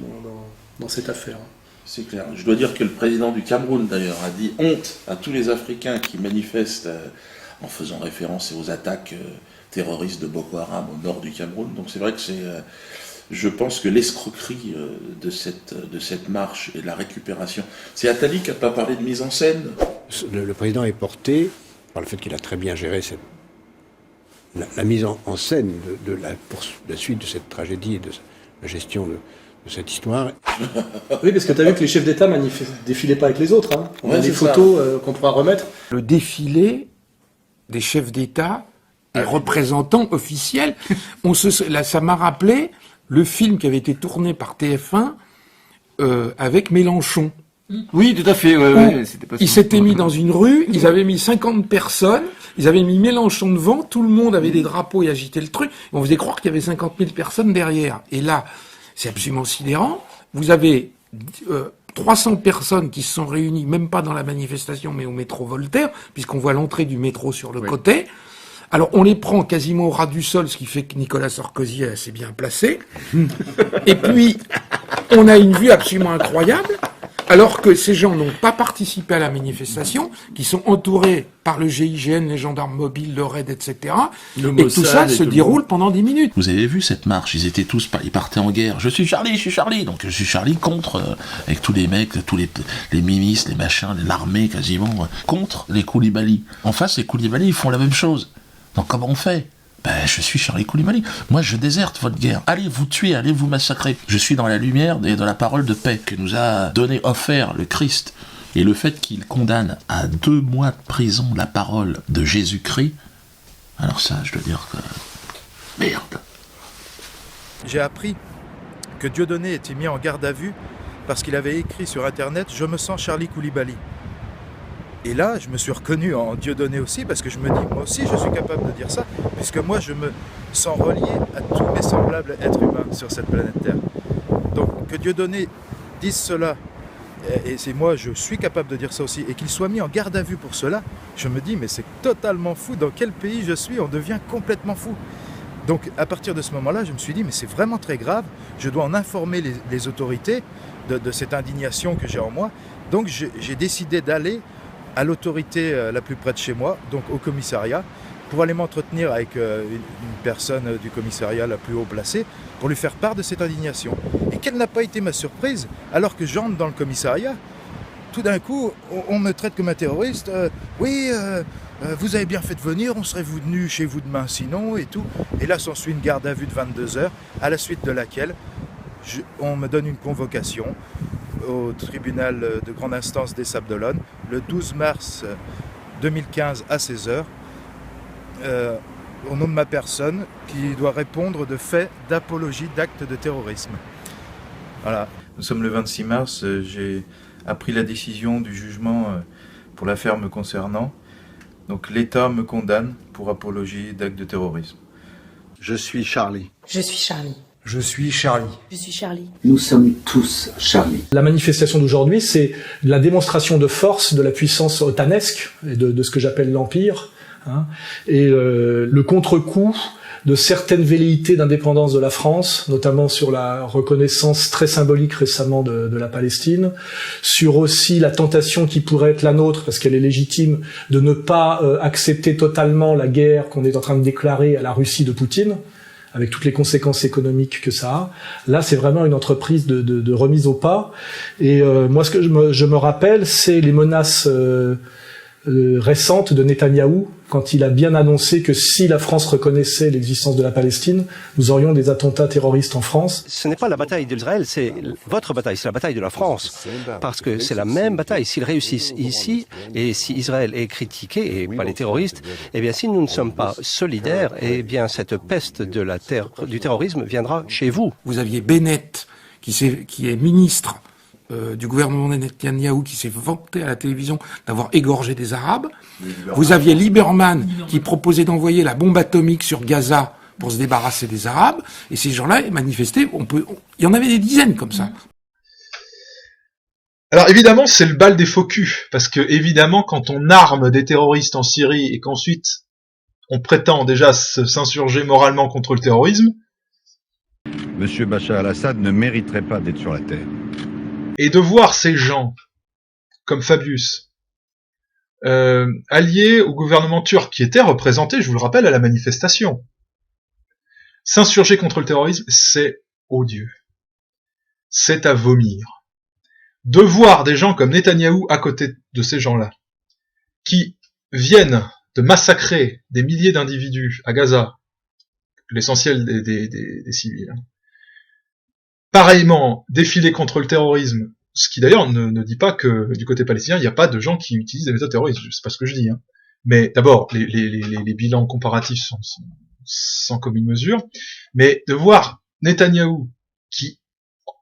dans cette affaire. C'est clair. Je dois dire que le président du Cameroun, d'ailleurs, a dit honte à tous les Africains qui manifestent en faisant référence aux attaques terroristes de Boko Haram au nord du Cameroun. Donc c'est vrai que je pense que l'escroquerie de cette marche et de la récupération... C'est Attali qui n'a pas parlé de mise en scène. Le président est porté par le fait qu'il a très bien géré la mise en scène de la suite de cette tragédie et de la gestion de cette histoire. Oui, parce que tu as vu que les chefs d'État défilaient pas avec les autres. Hein. On a des photos qu'on pourra remettre. Le défilé des chefs d'État et représentants officiels, ça m'a rappelé le film qui avait été tourné par TF1 avec Mélenchon. Oui, tout à fait. Ils s'étaient mis dans une rue, ils avaient mis 50 personnes, ils avaient mis Mélenchon devant, tout le monde avait des drapeaux et agitait le truc. On faisait croire qu'il y avait 50 000 personnes derrière. Et là, c'est absolument sidérant. Vous avez 300 personnes qui se sont réunies, même pas dans la manifestation, mais au métro Voltaire, puisqu'on voit l'entrée du métro sur le côté. Alors, on les prend quasiment au ras du sol, ce qui fait que Nicolas Sarkozy est assez bien placé. Et puis, on a une vue absolument incroyable, alors que ces gens n'ont pas participé à la manifestation, qui sont entourés par le GIGN, les gendarmes mobiles, le RAID, etc. Et tout ça se déroule pendant 10 minutes. Vous avez vu cette marche, ils étaient tous, ils partaient en guerre. Je suis Charlie. Donc je suis Charlie contre, avec tous les mecs, tous les ministres, les machins, l'armée quasiment, contre les Koulibaly. En face, les Koulibaly, ils font la même chose. Donc comment on fait ? Je suis Charlie Koulibaly. Moi, je déserte votre guerre. Allez vous tuer, allez vous massacrer. Je suis dans la lumière et dans la parole de paix que nous a offert le Christ. Et le fait qu'il condamne à 2 mois de prison la parole de Jésus-Christ, alors ça, je dois dire que... Merde. J'ai appris que Dieudonné était mis en garde à vue parce qu'il avait écrit sur Internet « Je me sens Charlie Koulibaly ». Et là, je me suis reconnu en Dieudonné aussi, parce que je me dis, moi aussi, je suis capable de dire ça, puisque moi, je me sens relié à tous mes semblables êtres humains sur cette planète Terre. Donc, que Dieudonné dise cela, et c'est moi, je suis capable de dire ça aussi, et qu'il soit mis en garde à vue pour cela, je me dis, mais c'est totalement fou. Dans quel pays je suis ? On devient complètement fou. Donc, à partir de ce moment-là, je me suis dit, mais c'est vraiment très grave, je dois en informer les autorités de cette indignation que j'ai en moi. Donc, j'ai décidé d'aller à l'autorité la plus près de chez moi, donc au commissariat, pour aller m'entretenir avec une personne du commissariat la plus haut placée, pour lui faire part de cette indignation. Et quelle n'a pas été ma surprise, alors que j'entre dans le commissariat, tout d'un coup, on me traite comme un terroriste, vous avez bien fait de venir, on serait venu chez vous demain sinon, et tout. Et là, s'ensuit une garde à vue de 22 heures, à la suite de laquelle on me donne une convocation au tribunal de grande instance des Sables-d'Olonne, le 12 mars 2015 à 16h, au nom de ma personne, qui doit répondre de faits d'apologie d'actes de terrorisme. Voilà. Nous sommes le 26 mars, j'ai appris la décision du jugement pour l'affaire me concernant. Donc l'État me condamne pour apologie d'actes de terrorisme. Je suis Charlie. Je suis Charlie. Je suis Charlie. Je suis Charlie. Nous sommes tous Charlie. La manifestation d'aujourd'hui, c'est la démonstration de force de la puissance otanesque et de ce que j'appelle l'Empire, hein, et le contre-coup de certaines velléités d'indépendance de la France, notamment sur la reconnaissance très symbolique récemment de la Palestine, sur aussi la tentation qui pourrait être la nôtre, parce qu'elle est légitime, de ne pas accepter totalement la guerre qu'on est en train de déclarer à la Russie de Poutine, avec toutes les conséquences économiques que ça a. Là, c'est vraiment une entreprise de remise au pas. Et moi, ce que je me rappelle, c'est les menaces récentes de Netanyahou, quand il a bien annoncé que si la France reconnaissait l'existence de la Palestine, nous aurions des attentats terroristes en France. Ce n'est pas la bataille d'Israël, c'est votre bataille, c'est la bataille de la France. Parce que c'est la même bataille. S'ils réussissent ici, et si Israël est critiqué, et pas les terroristes, eh bien si nous ne sommes pas solidaires, eh bien cette peste de du terrorisme viendra chez vous. Vous aviez Bennett, qui est ministre du gouvernement de Netanyahou, qui s'est vanté à la télévision d'avoir égorgé des Arabes. Vous aviez Lieberman qui proposait d'envoyer la bombe atomique sur Gaza pour se débarrasser des Arabes. Et ces gens-là manifestaient. Il y en avait des dizaines comme ça. Alors évidemment, c'est le bal des faux culs, parce que évidemment, quand on arme des terroristes en Syrie et qu'ensuite on prétend déjà s'insurger moralement contre le terrorisme, Monsieur Bachar al-Assad ne mériterait pas d'être sur la terre. Et de voir ces gens, comme Fabius, alliés au gouvernement turc, qui étaient représentés, je vous le rappelle, à la manifestation, s'insurger contre le terrorisme, c'est odieux. C'est à vomir. De voir des gens comme Netanyahou à côté de ces gens-là, qui viennent de massacrer des milliers d'individus à Gaza, l'essentiel des civils, pareillement défiler contre le terrorisme, ce qui d'ailleurs ne dit pas que du côté palestinien, il n'y a pas de gens qui utilisent des méthodes terroristes, c'est pas ce que je dis. Mais d'abord, les bilans comparatifs sont sans commune mesure, mais de voir Netanyahou qui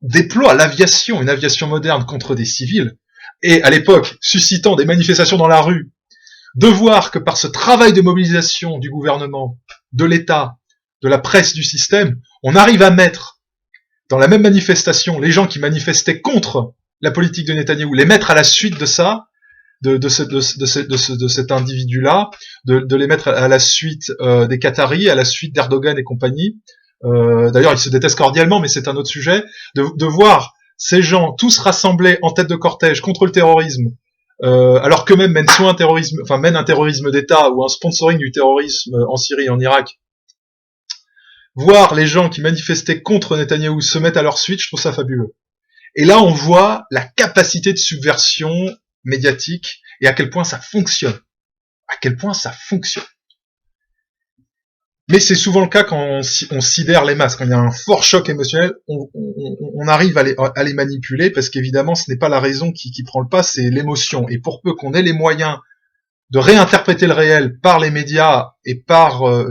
déploie l'aviation, une aviation moderne contre des civils, et à l'époque suscitant des manifestations dans la rue, de voir que par ce travail de mobilisation du gouvernement, de l'État, de la presse, du système, on arrive à mettre dans la même manifestation les gens qui manifestaient contre la politique de Netanyahou, les mettre à la suite de ça, de cet individu-là, de les mettre à la suite des Qataris, à la suite d'Erdogan et compagnie. D'ailleurs, ils se détestent cordialement, mais c'est un autre sujet. De voir ces gens tous rassemblés en tête de cortège contre le terrorisme, alors qu'eux-mêmes mènent soit un terrorisme, enfin mènent un terrorisme d'État ou un sponsoring du terrorisme en Syrie et en Irak. Voir les gens qui manifestaient contre Netanyahou se mettre à leur suite, je trouve ça fabuleux. Et là, on voit la capacité de subversion médiatique et à quel point ça fonctionne. À quel point ça fonctionne. Mais c'est souvent le cas quand on sidère les masses. Quand il y a un fort choc émotionnel, on arrive à les manipuler parce qu'évidemment, ce n'est pas la raison qui prend le pas, c'est l'émotion. Et pour peu qu'on ait les moyens de réinterpréter le réel par les médias et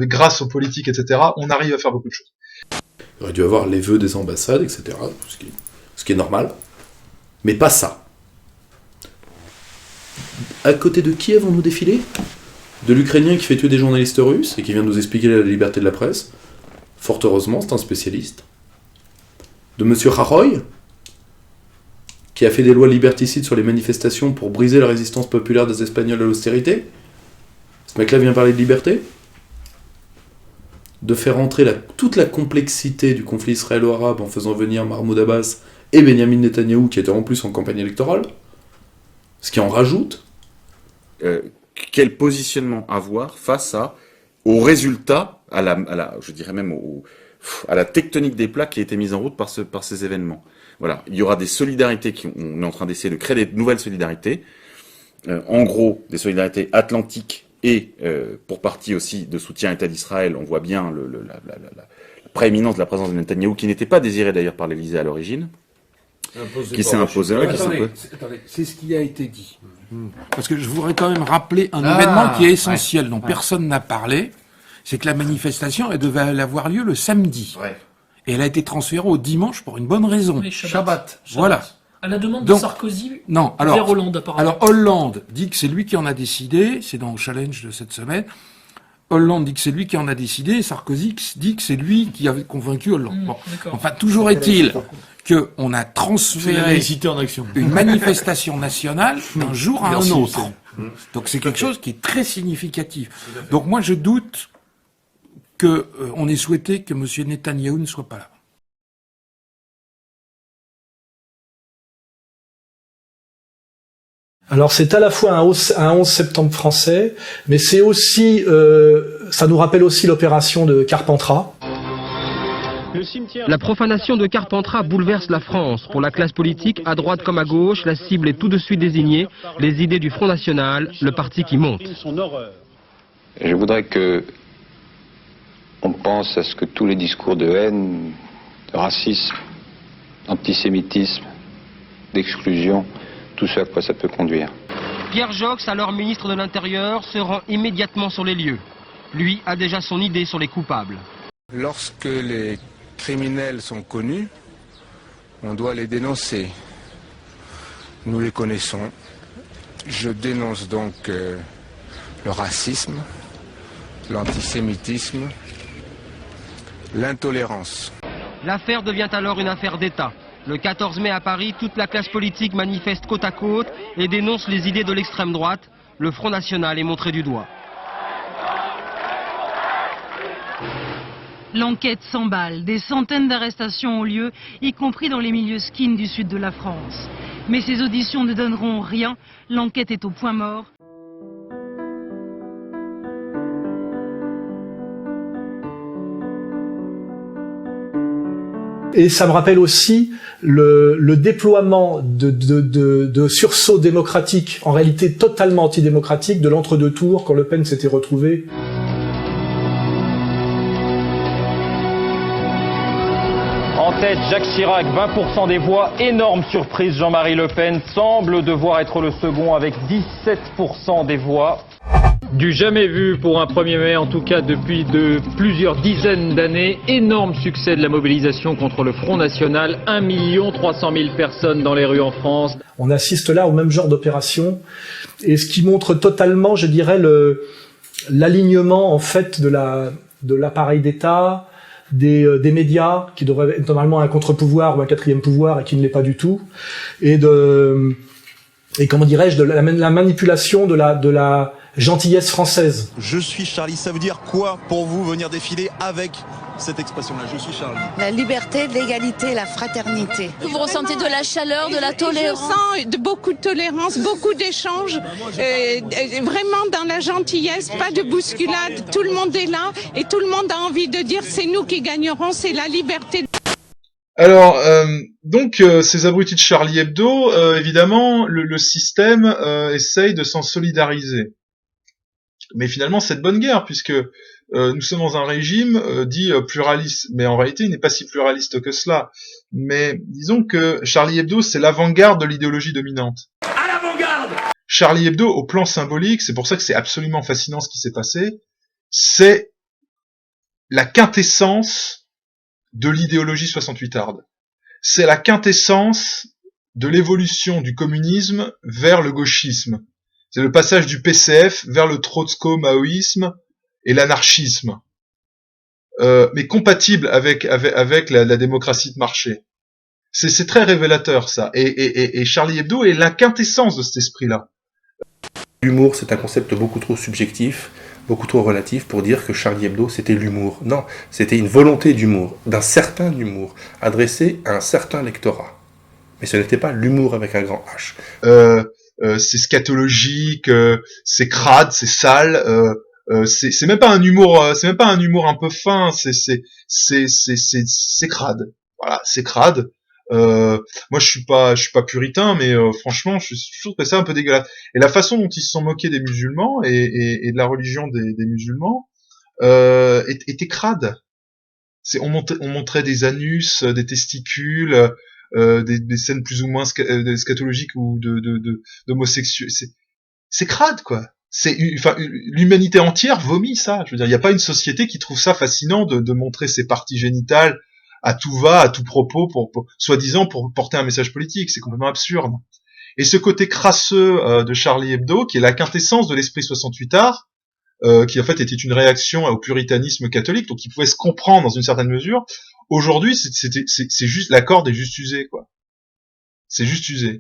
grâce aux politiques, etc., on arrive à faire beaucoup de choses. Il aurait dû avoir les vœux des ambassades, etc., ce qui est normal, mais pas ça. À côté de qui avons-nous défilé ? De l'Ukrainien qui fait tuer des journalistes russes et qui vient nous expliquer la liberté de la presse. Fort heureusement, c'est un spécialiste. De Monsieur Rajoy, qui a fait des lois liberticides sur les manifestations pour briser la résistance populaire des Espagnols à l'austérité. Ce mec-là vient parler de liberté. De faire entrer toute la complexité du conflit israélo-arabe en faisant venir Mahmoud Abbas et Benyamin Netanyahou, qui étaient en plus en campagne électorale. Ce qui en rajoute. Quel positionnement avoir face aux résultats, je dirais même à la tectonique des plaques qui a été mise en route par ces événements. Voilà, il y aura des solidarités on est en train d'essayer de créer des nouvelles solidarités. En gros, des solidarités atlantiques et pour partie aussi de soutien à l'État d'Israël. On voit bien la prééminence de la présence de Netanyahou, qui n'était pas désirée d'ailleurs par l'Élysée à l'origine, qui s'est imposé. Attendez, c'est ce qui a été dit. Parce que je voudrais quand même rappeler un événement qui est essentiel, dont personne n'a parlé, c'est que la manifestation, elle devait avoir lieu le samedi. Et elle a été transférée au dimanche pour une bonne raison. Shabbat. Voilà. À la demande de Sarkozy vers Hollande, apparemment. Alors Hollande dit que c'est lui qui en a décidé, c'est dans le challenge de cette semaine. Hollande dit que c'est lui qui en a décidé, et Sarkozy dit que c'est lui qui avait convaincu Hollande. Bon. Enfin, toujours est-il qu'on a transféré une manifestation nationale d'un jour à un autre. Donc c'est quelque chose qui est très significatif. Donc moi je doute qu'on ait souhaité que M. Netanyahou ne soit pas là. Alors c'est à la fois un 11 septembre français, mais c'est aussi, ça nous rappelle aussi l'opération de Carpentras. La profanation de Carpentras bouleverse la France. Pour la classe politique, à droite comme à gauche, la cible est tout de suite désignée, les idées du Front National, le parti qui monte. Je voudrais que on pense à ce que tous les discours de haine, de racisme, d'antisémitisme, d'exclusion, tout ce à quoi ça peut conduire. Pierre Joxe, alors ministre de l'Intérieur, se rend immédiatement sur les lieux. Lui a déjà son idée sur les coupables. Lorsque les criminels sont connus, on doit les dénoncer. Nous les connaissons. Je dénonce donc le racisme, l'antisémitisme, l'intolérance. L'affaire devient alors une affaire d'État. Le 14 mai à Paris, toute la classe politique manifeste côte à côte et dénonce les idées de l'extrême droite. Le Front National est montré du doigt. L'enquête s'emballe, des centaines d'arrestations ont lieu, y compris dans les milieux skin du sud de la France. Mais ces auditions ne donneront rien, l'enquête est au point mort. Et ça me rappelle aussi le déploiement de sursauts démocratiques, en réalité totalement antidémocratiques, de l'entre-deux tours, quand Le Pen s'était retrouvé. En tête, Jacques Chirac, 20% des voix. Énorme surprise, Jean-Marie Le Pen semble devoir être le second avec 17% des voix. Du jamais vu pour un 1er mai, en tout cas depuis plusieurs dizaines d'années. Énorme succès de la mobilisation contre le Front National. 1 300 000 personnes dans les rues en France. On assiste là au même genre d'opération, et ce qui montre totalement, je dirais, l'alignement en fait de l'appareil d'État, des médias, qui devraient être normalement un contre-pouvoir ou un quatrième pouvoir et qui ne l'est pas du tout, et comment dirais-je, de la manipulation de la gentillesse française. Je suis Charlie, ça veut dire quoi pour vous venir défiler avec cette expression-là? Je suis Charlie. La liberté, l'égalité, la fraternité. Vous ressentez de la chaleur, de la tolérance? Je sens beaucoup de tolérance, beaucoup d'échanges, vraiment dans la gentillesse, pas de bousculade. Tout le monde est là et tout le monde a envie de dire c'est nous qui gagnerons, c'est la liberté. Alors, donc, ces abrutis de Charlie Hebdo, évidemment, le système essaye de s'en solidariser. Mais finalement, c'est de bonne guerre, puisque nous sommes dans un régime dit pluraliste, mais en réalité, il n'est pas si pluraliste que cela. Mais disons que Charlie Hebdo, c'est l'avant-garde de l'idéologie dominante. À l'avant-garde! Charlie Hebdo, au plan symbolique, c'est pour ça que c'est absolument fascinant ce qui s'est passé, c'est la quintessence de l'idéologie 68arde. C'est la quintessence de l'évolution du communisme vers le gauchisme. C'est le passage du PCF vers le trotsko-maoïsme et l'anarchisme, mais compatible avec la démocratie de marché. C'est très révélateur ça. Et Charlie Hebdo est la quintessence de cet esprit-là. L'humour, c'est un concept beaucoup trop subjectif, beaucoup trop relatif pour dire que Charlie Hebdo, c'était l'humour. Non, c'était une volonté d'humour, d'un certain humour, adressé à un certain lectorat. Mais ce n'était pas l'humour avec un grand H. C'est scatologique, c'est crade, c'est sale, c'est même pas un humour, un peu fin, c'est crade. Voilà, c'est crade. Moi, je suis pas puritain, mais franchement, je trouve que c'est un peu dégueulasse. Et la façon dont ils se sont moqués des musulmans et de la religion des musulmans était crade. On montrait des anus, des testicules, des scènes plus ou moins scatologiques ou d'homosexuels. C'est crade, quoi. L'humanité entière vomit ça. Je veux dire, il n'y a pas une société qui trouve ça fascinant de montrer ses parties génitales à tout va, à tout propos, soi-disant pour porter un message politique. C'est complètement absurde. Et ce côté crasseux de Charlie Hebdo, qui est la quintessence de l'esprit 68ard, qui en fait était une réaction au puritanisme catholique, donc qui pouvait se comprendre dans une certaine mesure. Aujourd'hui, c'est juste, la corde est juste usée, quoi. C'est juste usé.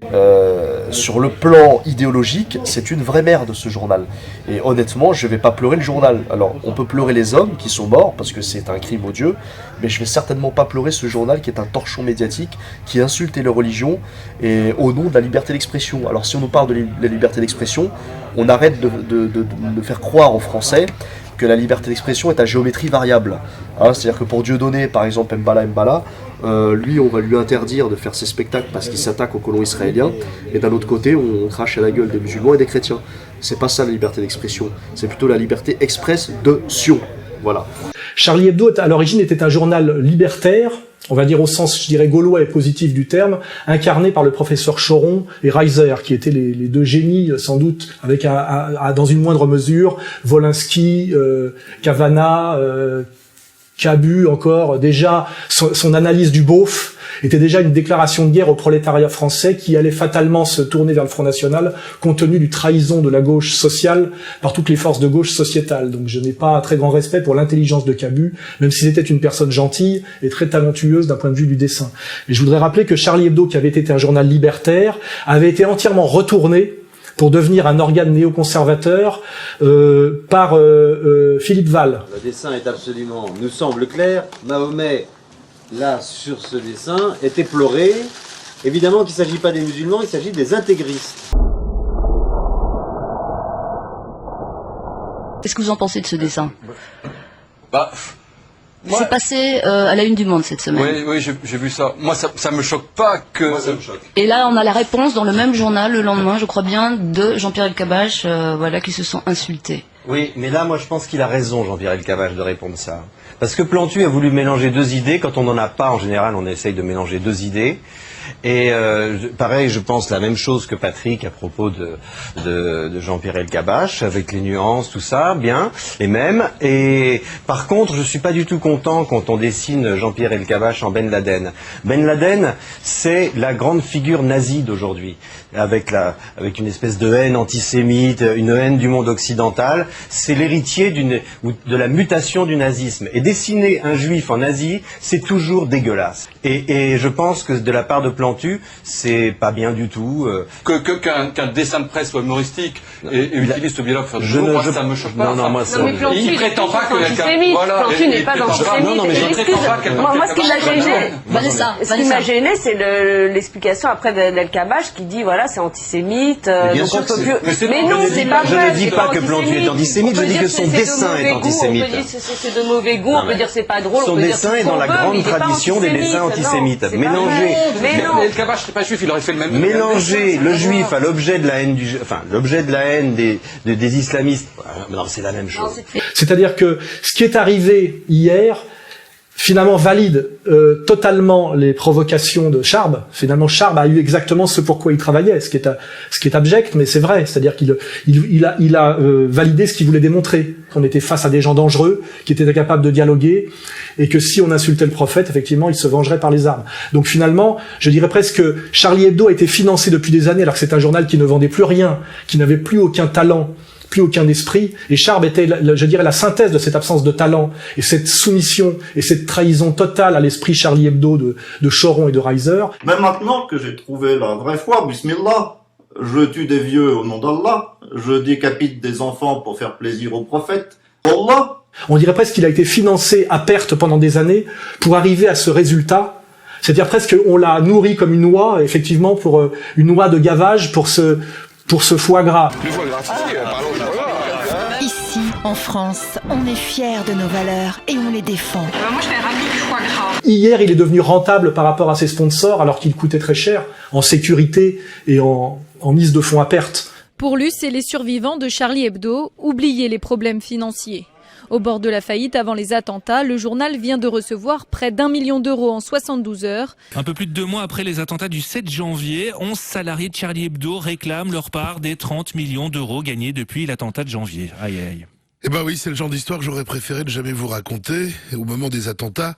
Sur le plan idéologique, c'est une vraie merde ce journal. Et honnêtement, je vais pas pleurer le journal. Alors, on peut pleurer les hommes qui sont morts parce que c'est un crime odieux, mais je vais certainement pas pleurer ce journal qui est un torchon médiatique qui insulte les religions et au nom de la liberté d'expression. Alors, si on nous parle de la liberté d'expression, on arrête de faire croire aux Français que la liberté d'expression est à géométrie variable. Hein, c'est-à-dire que pour Dieudonné, par exemple, Mbala, lui, on va lui interdire de faire ses spectacles parce qu'il s'attaque aux colons israéliens, et d'un autre côté, on crache à la gueule des musulmans et des chrétiens. C'est pas ça la liberté d'expression, c'est plutôt la liberté expresse de Sion. Voilà. Charlie Hebdo, à l'origine, était un journal libertaire, on va dire au sens, je dirais, gaulois et positif du terme, incarné par le professeur Choron et Reiser, qui étaient les deux génies, sans doute, avec dans une moindre mesure, Wolinski, Cavana, Cabu encore, déjà son analyse du beauf était déjà une déclaration de guerre au prolétariat français qui allait fatalement se tourner vers le Front National compte tenu du trahison de la gauche sociale par toutes les forces de gauche sociétale. Donc je n'ai pas un très grand respect pour l'intelligence de Cabu, même s'il était une personne gentille et très talentueuse d'un point de vue du dessin. Et je voudrais rappeler que Charlie Hebdo, qui avait été un journal libertaire, avait été entièrement retourné pour devenir un organe néoconservateur par Philippe Val. Le dessin est absolument, nous semble clair. Mahomet, là, sur ce dessin, est éploré. Évidemment qu'il ne s'agit pas des musulmans, il s'agit des intégristes. Qu'est-ce que vous en pensez de ce dessin? C'est passé à la une du Monde cette semaine. Oui, j'ai vu ça. Moi, ça me choque pas que... Moi, ça me choque. Et là, on a la réponse dans le même journal le lendemain, je crois bien, de Jean-Pierre Elkabbach, voilà, qui se sent insulté. Oui, mais là, moi, je pense qu'il a raison, Jean-Pierre Elkabbach, de répondre ça. Parce que Plantu a voulu mélanger deux idées. Quand on n'en a pas, en général, on essaye de mélanger deux idées. Et pareil, je pense la même chose que Patrick à propos de Jean-Pierre Elkabbach, avec les nuances, tout ça, bien, les mêmes. Et par contre, je suis pas du tout content quand on dessine Jean-Pierre Elkabbach en Ben Laden. Ben Laden, c'est la grande figure nazie d'aujourd'hui, avec une espèce de haine antisémite, une haine du monde occidental. C'est l'héritier de la mutation du nazisme. Et dessiner un juif en nazi, c'est toujours dégueulasse. Et je pense que de la part de Plantu, c'est pas bien du tout. Qu'un dessin de presse soit humoristique et utilise ce biais-là pour faire du humour, moi, ça me choque pas. Non, moi, ça... Il prétend pas que... Plantu n'est pas antisémite. Non, mais je prétends pas que... Moi, ce qui m'a gêné, ce qui m'a gêné, c'est l'explication après d'Elkabbach qui dit, voilà, c'est antisémite, donc on peut plus... Mais non, c'est pas vrai. Je ne dis pas que Plantu est antisémite, je dis que son dessin est antisémite. On peut dire que c'est de mauvais goût, on peut dire que c'est pas drôle, son dessin est dans la grande tradition des dessins antisémites. Elkabbach n'est pas juif, il aurait fait le même. Mélanger le juif à l'objet de la haine l'objet de la haine des islamistes. Non, c'est la même chose. C'est-à-dire que ce qui est arrivé hier finalement valide totalement les provocations de Charb. Finalement, Charb a eu exactement ce pourquoi il travaillait, ce qui est abject, mais c'est vrai. C'est-à-dire qu'il a validé ce qu'il voulait démontrer, qu'on était face à des gens dangereux, qui étaient incapables de dialoguer, et que si on insultait le prophète, effectivement, il se vengerait par les armes. Donc finalement, je dirais presque que Charlie Hebdo a été financé depuis des années, alors que c'est un journal qui ne vendait plus rien, qui n'avait plus aucun talent, plus aucun esprit, et Charb était, je dirais, la synthèse de cette absence de talent, et cette soumission, et cette trahison totale à l'esprit Charlie Hebdo de Choron et de Reiser. Mais maintenant que j'ai trouvé la vraie foi, bismillah, je tue des vieux au nom d'Allah, je décapite des enfants pour faire plaisir au prophète, Allah. On dirait presque qu'il a été financé à perte pendant des années pour arriver à ce résultat. C'est-à-dire presque on l'a nourri comme une oie, effectivement, pour une oie de gavage pour ce foie gras. Ici, en France, on est fiers de nos valeurs et on les défend. Moi, je fais ramener du foie gras. Hier, il est devenu rentable par rapport à ses sponsors, alors qu'il coûtait très cher en sécurité et en mise de fonds à perte. Pour Luce et les survivants de Charlie Hebdo, oubliez les problèmes financiers. Au bord de la faillite avant les attentats, le journal vient de recevoir près d'1 million d'euros en 72 heures. Un peu plus de 2 mois après les attentats du 7 janvier, 11 salariés de Charlie Hebdo réclament leur part des 30 millions d'euros gagnés depuis l'attentat de janvier. Aïe aïe. Eh ben oui, c'est le genre d'histoire que j'aurais préféré ne jamais vous raconter. Au moment des attentats,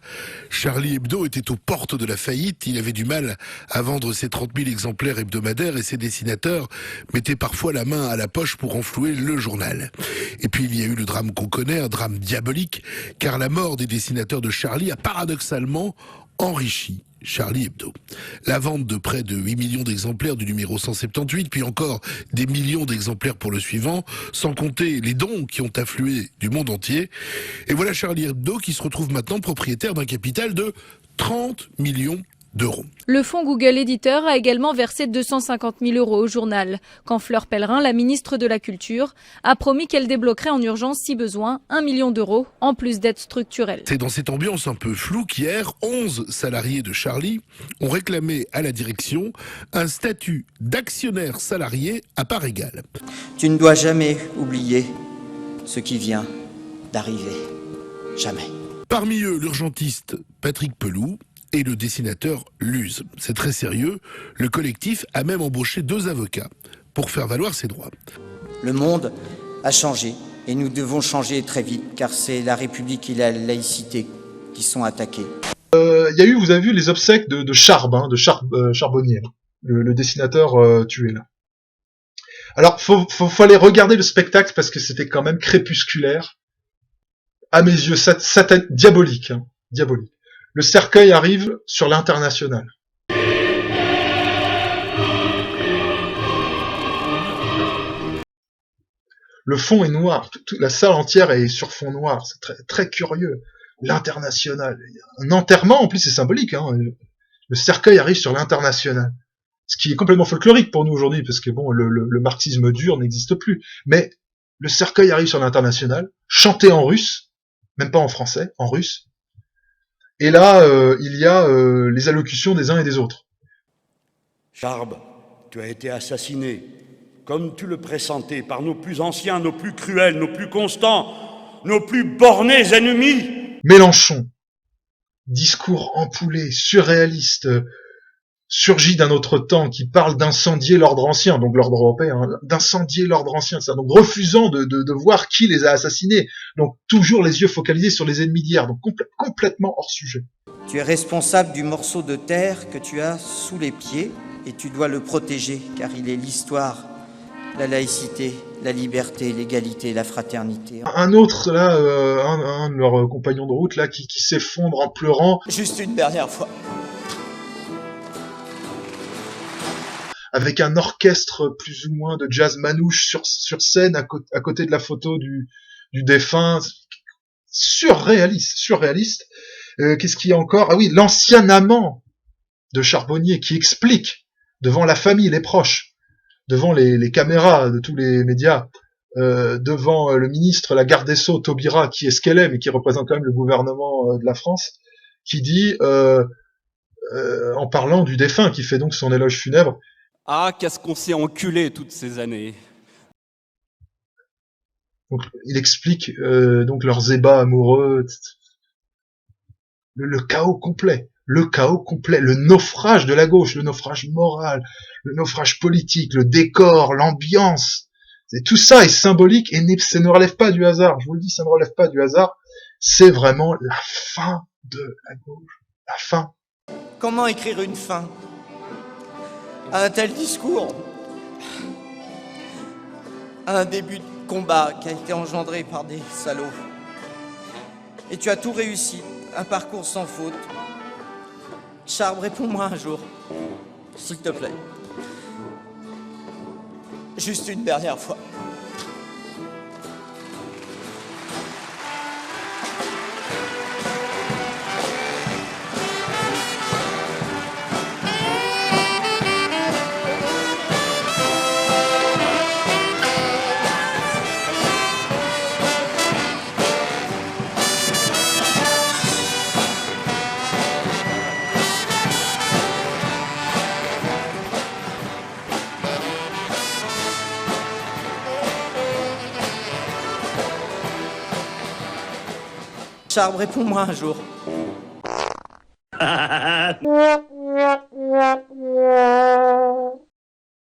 Charlie Hebdo était aux portes de la faillite. Il avait du mal à vendre ses 30 000 exemplaires hebdomadaires et ses dessinateurs mettaient parfois la main à la poche pour renflouer le journal. Et puis il y a eu le drame qu'on connaît, un drame diabolique, car la mort des dessinateurs de Charlie a paradoxalement enrichi Charlie Hebdo. La vente de près de 8 millions d'exemplaires du numéro 178, puis encore des millions d'exemplaires pour le suivant, sans compter les dons qui ont afflué du monde entier. Et voilà Charlie Hebdo qui se retrouve maintenant propriétaire d'un capital de 30 millions d'euros. Le fonds Google Éditeur a également versé 250 000 euros au journal, quand Fleur Pellerin, la ministre de la Culture, a promis qu'elle débloquerait en urgence, si besoin, 1 million d'euros, en plus d'aides structurelles. C'est dans cette ambiance un peu floue qu'hier, 11 salariés de Charlie ont réclamé à la direction un statut d'actionnaire salarié à part égale. Tu ne dois jamais oublier ce qui vient d'arriver. Jamais. Parmi eux, l'urgentiste Patrick Pelou et le dessinateur Luz. C'est très sérieux. Le collectif a même embauché 2 avocats pour faire valoir ses droits. Le monde a changé et nous devons changer très vite car c'est la République et la laïcité qui sont attaqués. Il y a eu, vous avez vu les obsèques de Charbonnier, le dessinateur tué là. Alors, faut aller regarder le spectacle parce que c'était quand même crépusculaire. À mes yeux, diabolique, hein, diabolique. Le cercueil arrive sur l'International. Le fond est noir, la salle entière est sur fond noir, c'est très, très curieux. L'International, un enterrement, en plus c'est symbolique, hein. Le cercueil arrive sur l'International. Ce qui est complètement folklorique pour nous aujourd'hui, parce que bon, le marxisme dur n'existe plus. Mais le cercueil arrive sur l'International, chanté en russe, même pas en français, en russe. Et là, il y a les allocutions des uns et des autres. Charb, tu as été assassiné, comme tu le pressentais, par nos plus anciens, nos plus cruels, nos plus constants, nos plus bornés ennemis. Mélenchon, discours ampoulé, surréaliste, surgit d'un autre temps, qui parle d'incendier l'ordre ancien, donc l'ordre européen, hein, d'incendier l'ordre ancien, ça, donc refusant de voir qui les a assassinés, donc toujours les yeux focalisés sur les ennemis d'hier, donc complètement hors sujet. Tu es responsable du morceau de terre que tu as sous les pieds et tu dois le protéger, car il est l'histoire, la laïcité, la liberté, l'égalité, la fraternité. Un autre, là, un de leurs compagnons de route, là, qui s'effondre en pleurant. Juste une dernière fois. Avec un orchestre plus ou moins de jazz manouche sur scène à côté de la photo du défunt. Surréaliste. Qu'est-ce qu'il y a encore? Ah oui, l'ancien amant de Charbonnier qui explique devant la famille, les proches, devant les caméras de tous les médias, devant le ministre, la garde des Sceaux, Taubira, qui est ce qu'elle est, mais qui représente quand même le gouvernement de la France, qui dit, en parlant du défunt, qui fait donc son éloge funèbre, ah, qu'est-ce qu'on s'est enculé toutes ces années. Donc, il explique donc leurs ébats amoureux, le chaos complet, le naufrage de la gauche, le naufrage moral, le naufrage politique, le décor, l'ambiance. Et tout ça est symbolique et ça ne relève pas du hasard. Je vous le dis, ça ne relève pas du hasard. C'est vraiment la fin de la gauche, la fin. Comment écrire une fin à un tel discours, à un début de combat qui a été engendré par des salauds. Et tu as tout réussi, un parcours sans faute. Charb, réponds-moi un jour, s'il te plaît. Juste une dernière fois. Charb, réponds-moi un jour.